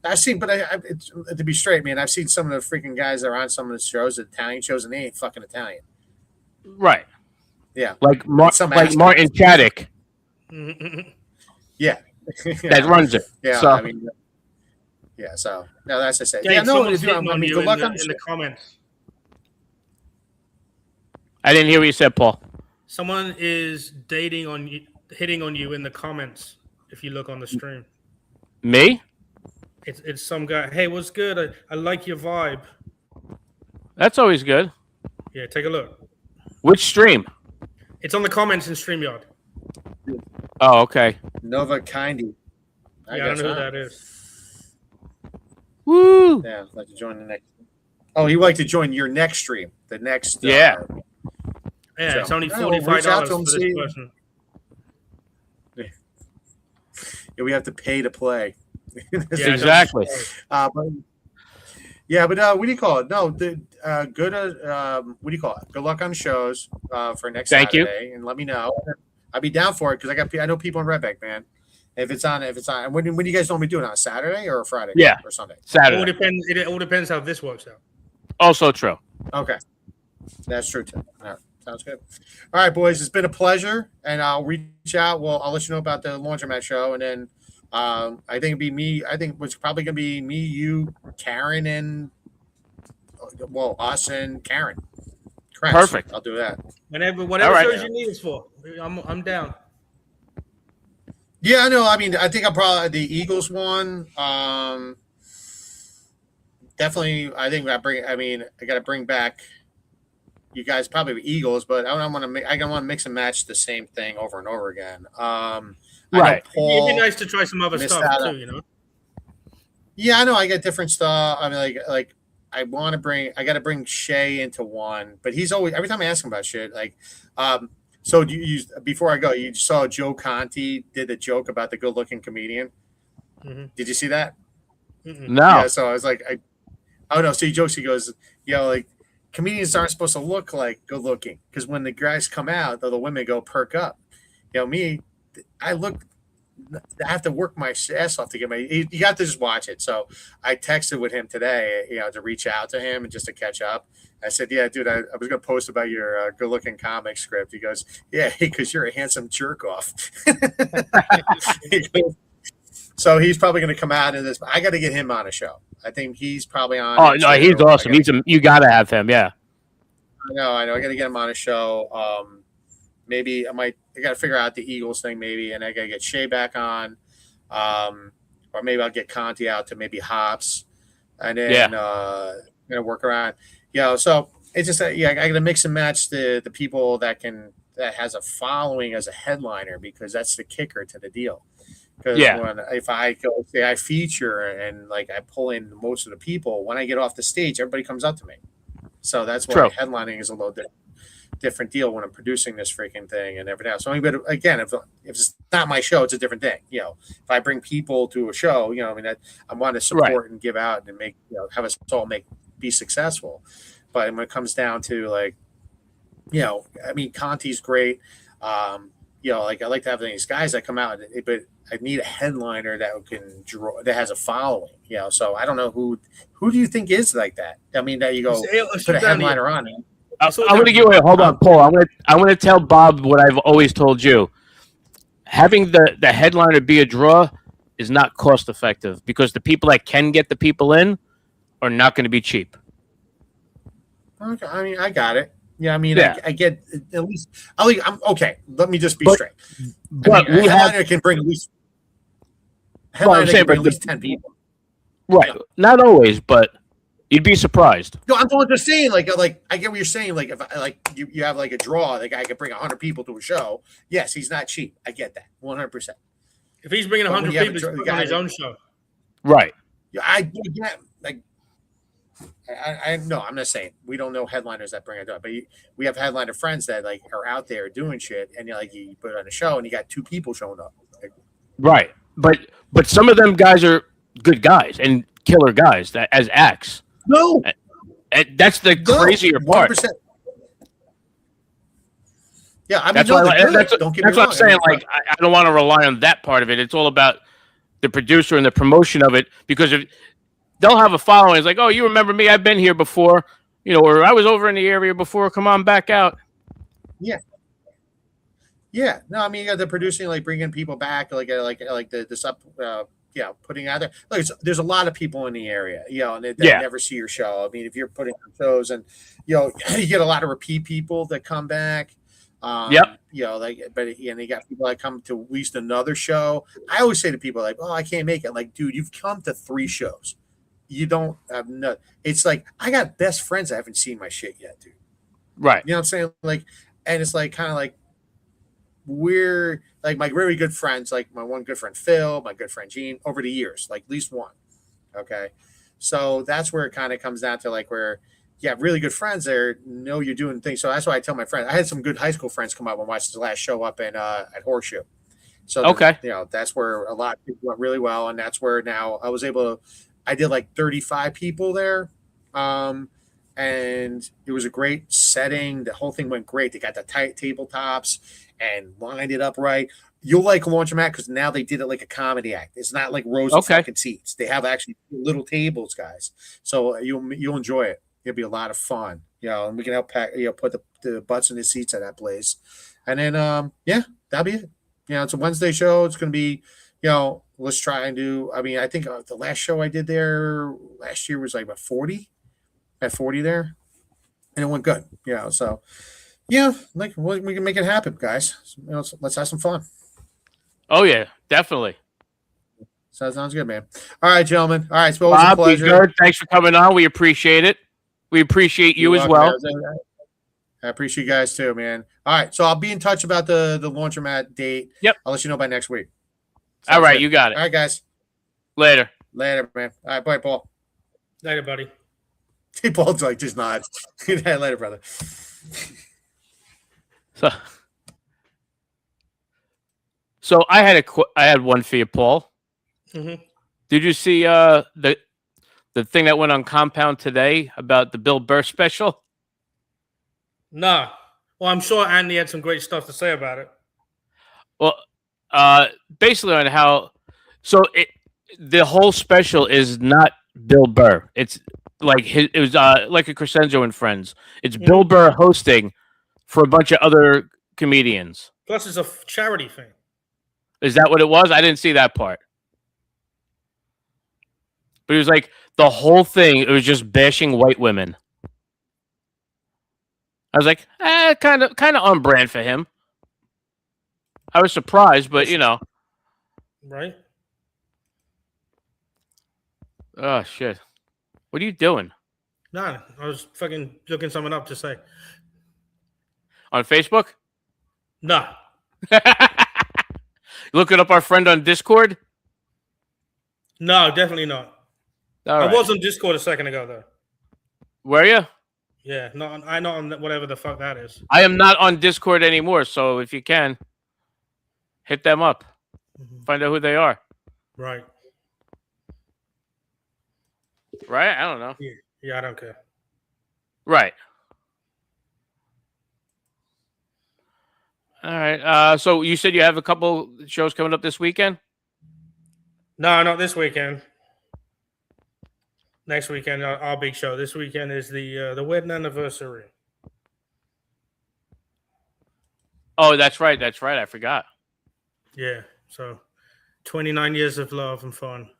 I've seen, but to be straight, man, I've seen some of the freaking guys that are on some of the shows, Italian shows, and they ain't fucking Italian. Right. Yeah. Like Martin Chaddick. Yeah. That runs it. Yeah. So. I mean, yeah. So no, that's just it. Dave, yeah. No. I mean, good luck in the comments. I didn't hear what you said, Paul. Someone is hitting on you in the comments. If you look on the stream. Me? It's some guy. Hey, what's good? I like your vibe. That's always good. Yeah, take a look. Which stream? It's on the comments in StreamYard. Oh, okay. Nova Kindy. I don't know who that is. Woo! Yeah, I'd like to join the next. Oh, you like to join your next stream? The next. Yeah. Yeah, so, it's only $45 for this person. Yeah, we have to pay to play. Yeah, exactly. But what do you call it? No, good. What do you call it? Good luck on shows for next Saturday, and let me know. I'll be down for it because I know people in Redbank, man. If it's on, when do you guys normally do it, on a Saturday or a Friday? Yeah, or Sunday. Saturday. It all depends how this works out. Also true. Okay, that's true too. All right. Sounds good. All right, boys, it's been a pleasure, and I'll reach out. Well, I'll let you know about the Laundromat show, and then I think it'd be me. I think it's probably gonna be me, you, Karen, and us and Karen. Correct. Perfect. I'll do that. Whatever shows you need us for, I'm down. Yeah, I know. I mean, I think I'm probably the Eagles one. Definitely. I think I mean, I got to bring back you guys probably Eagles, but I don't want to. I don't want to mix and match the same thing over and over again. I know Right. It'd be Paul nice to try some other missed stuff out. too, you know. Yeah, I know. I got different stuff. I mean, like I want to bring. I got to bring Shay into one, but he's always every time I ask him about shit. Like, so you before I go, you saw Joe Conti did a joke about the good-looking comedian. Mm-hmm. Did you see that? No. Yeah. So I was like, oh no. So he jokes. He goes, like comedians aren't supposed to look like good-looking because when the guys come out, the women go perk up. Me, I look. I have to work my ass off to get my. You got to just watch it. So I texted with him today, to reach out to him and just to catch up. I said, "Yeah, dude, I was gonna post about your good-looking comic script." He goes, "Yeah, because you're a handsome jerk off." So he's probably gonna come out in this. I got to get him on a show. I think he's probably on. Oh no, he's awesome. You gotta have him. Yeah. I know. I got to get him on a show. Maybe I got to figure out the Eagles thing maybe, and I got to get Shea back on, or maybe I'll get Conti out to maybe Hops, and then work around. So it's just I got to mix and match the people that has a following as a headliner because that's the kicker to the deal. Because if I go say I feature and like I pull in most of the people, when I get off the stage, everybody comes up to me. So that's why headlining is a little different deal when I'm producing this freaking thing and everything else. So, but again, if it's not my show, it's a different thing. If I bring people to a show, I want to support and give out and make, have us all be successful. But when it comes down to like, I mean, Conti's great. I like to have these guys that come out, but I need a headliner that can draw, that has a following. So I don't know who do you think is like that? I mean, that you go put a headliner on it. I'm going to give away. Hold on, Paul. I'm going to tell Bob what I've always told you. Having the headliner be a draw is not cost effective because the people that can get the people in are not going to be cheap. Okay, I mean, I got it. Yeah, I mean, I get at least. I'm okay. Let me just be straight. But we headliner can bring at least. Headliner can bring at least 10 people. Right, not always, but. You'd be surprised. No, I'm just saying, like I get what you're saying. Like if you have like a draw, the guy could bring 100 people to a show. Yes, he's not cheap. I get that 100%. If he's bringing 100 people, he's putting on his own show. Right. Yeah, no, I'm not saying we don't know headliners that bring it up, but we have headliner friends that like are out there doing shit, and you put on a show and you got 2 people showing up. Right, but some of them guys are good guys and killer guys that as acts. No, and that's the crazier part. 100%. Yeah, I mean, that's what I'm saying. Like, I don't want to rely on that part of it. It's all about the producer and the promotion of it because if they'll have a following, it's like, oh, you remember me? I've been here before, or I was over in the area before. Come on back out. Yeah. Yeah. No, I mean, you got the producing, like bringing people back, like this up. Putting out there. Look, there's a lot of people in the area, and they never see your show. I mean, if you're putting on shows and, you get a lot of repeat people that come back. But you got people that come to at least another show. I always say to people like, oh, I can't make it. Like, dude, you've come to 3 shows. You don't have it's like, I got best friends that haven't seen my shit yet, dude. Right. You know what I'm saying? Like, and it's like, kind of like, we're like my very good friends, like my one good friend Phil, my good friend Gene, over the years, like at least one. Okay, so that's where it kind of comes down to like where you have really good friends there, know you're doing things. So that's why I tell my friends. I had some good high school friends come up and watch the last show up in at Horseshoe. So that's where a lot of people went really well, and that's where now I was able to. I did like 35 people there. And it was a great setting. The whole thing went great. They got the tight tabletops and lined it up right. You'll like Laundromat because now they did it like a comedy act. It's not like rows of fucking seats. They have actually little tables, guys. So you'll enjoy it. It'll be a lot of fun. And we can help pack, put the butts in the seats at that place. And then that'll be it. It's a Wednesday show. It's gonna be, let's try and do. I mean, I think the last show I did there last year was like about 40. At 40 there, and it went good. So like we can make it happen, guys. Let's have some fun. Oh yeah, definitely. So that sounds good, man. All right, gentlemen. All right, so it was a Bob, be pleasure. good. Thanks for coming on. We appreciate it. We appreciate you You're as welcome, well. man. I appreciate you guys too, man. All right, so I'll be in touch about the laundromat date. Yep. I'll let you know by next week. All Sounds right, good. you got it. All right, guys. Later. Later, man. All right, bye, Paul. Later, buddy. Paul's like just nods. Later, brother. So I had one for you, Paul. Mm-hmm. Did you see the thing that went on Compound today about the Bill Burr special? Nah. Well, I'm sure Andy had some great stuff to say about it. Well, basically on how, the whole special is not Bill Burr. It's like it was like a Crescenzo and Friends. It's Bill Burr hosting for a bunch of other comedians. Plus, it's a charity thing. Is that what it was? I didn't see that part. But it was like the whole thing. It was just bashing white women. I was like, kind of on brand for him. I was surprised, but Right? Oh shit! What are you doing Nah, I was fucking looking something up to say. on Facebook? Nah. Looking up our friend on Discord? No, definitely not. All I right. was on Discord a second ago, though. Were you? Yeah, not on whatever the fuck that is. I am not on Discord anymore, so if you can, hit them up. Find out who they are. Right. Right? I don't know. Yeah, I don't care. Right. All right. So you said you have a couple shows coming up this weekend? No, not this weekend. Next weekend, our big show. This weekend is the wedding anniversary. Oh, that's right. That's right. I forgot. Yeah. So 29 years of love and fun.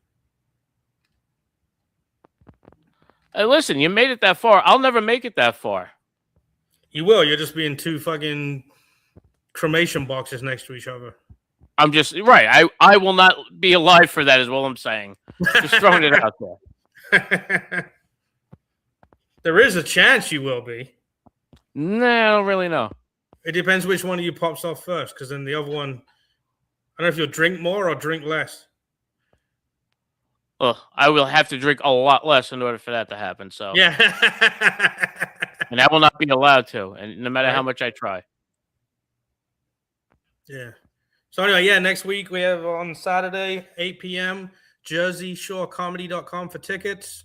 Hey, listen, you made it that far. I'll never make it that far. You will. You're just being two fucking cremation boxes next to each other. I'm just right. I will not be alive for that, is what I'm saying. Just throwing it out there. There is a chance you will be. Nah, I don't really know. It depends which one of you pops off first, because then the other one, I don't know if you'll drink more or drink less. Ugh, I will have to drink a lot less in order for that to happen. So Yeah. and I will not be allowed to, and no matter how Right. much I try. Yeah. So anyway, yeah, next week we have on Saturday, 8 p.m., JerseyShoreComedy.com for tickets,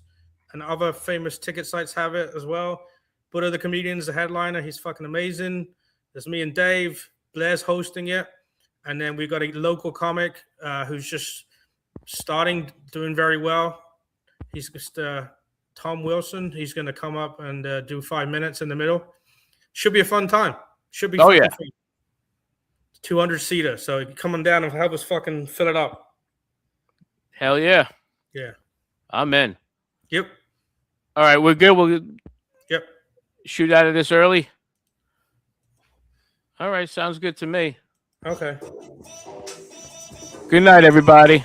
and other famous ticket sites have it as well. Buddha the Comedian's the headliner. He's fucking amazing. There's me and Dave. Blair's hosting it. And then we've got a local comic who's just starting, doing very well. He's just Tom Wilson. He's going to come up and do 5 minutes in the middle. Should be a fun time. Should be Oh, yeah. fun. 200-seater. So come on down and help us fucking fill it up. Hell yeah. Yeah. I'm in. Yep. All right, we're good. We'll Yep. shoot out of this early. All right, sounds good to me. Okay. Good night, everybody.